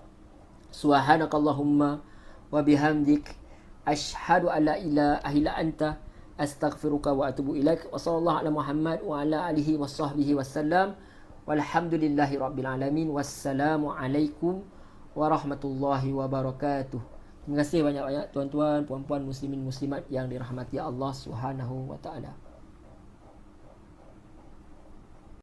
Subhanakallahumma wa bihamdik asyhadu an la ilaha illa anta astaghfiruka wa atubu ilaik. Wa sallallahu ala Muhammad wa ala alihi wa sahbihi wasallam. Walhamdulillahi rabbil alamin. Wassalamu alaikum warahmatullahi wabarakatuh. Terima kasih banyak-banyak tuan-tuan, puan-puan, muslimin, muslimat yang dirahmati Allah Subhanahu wa taala.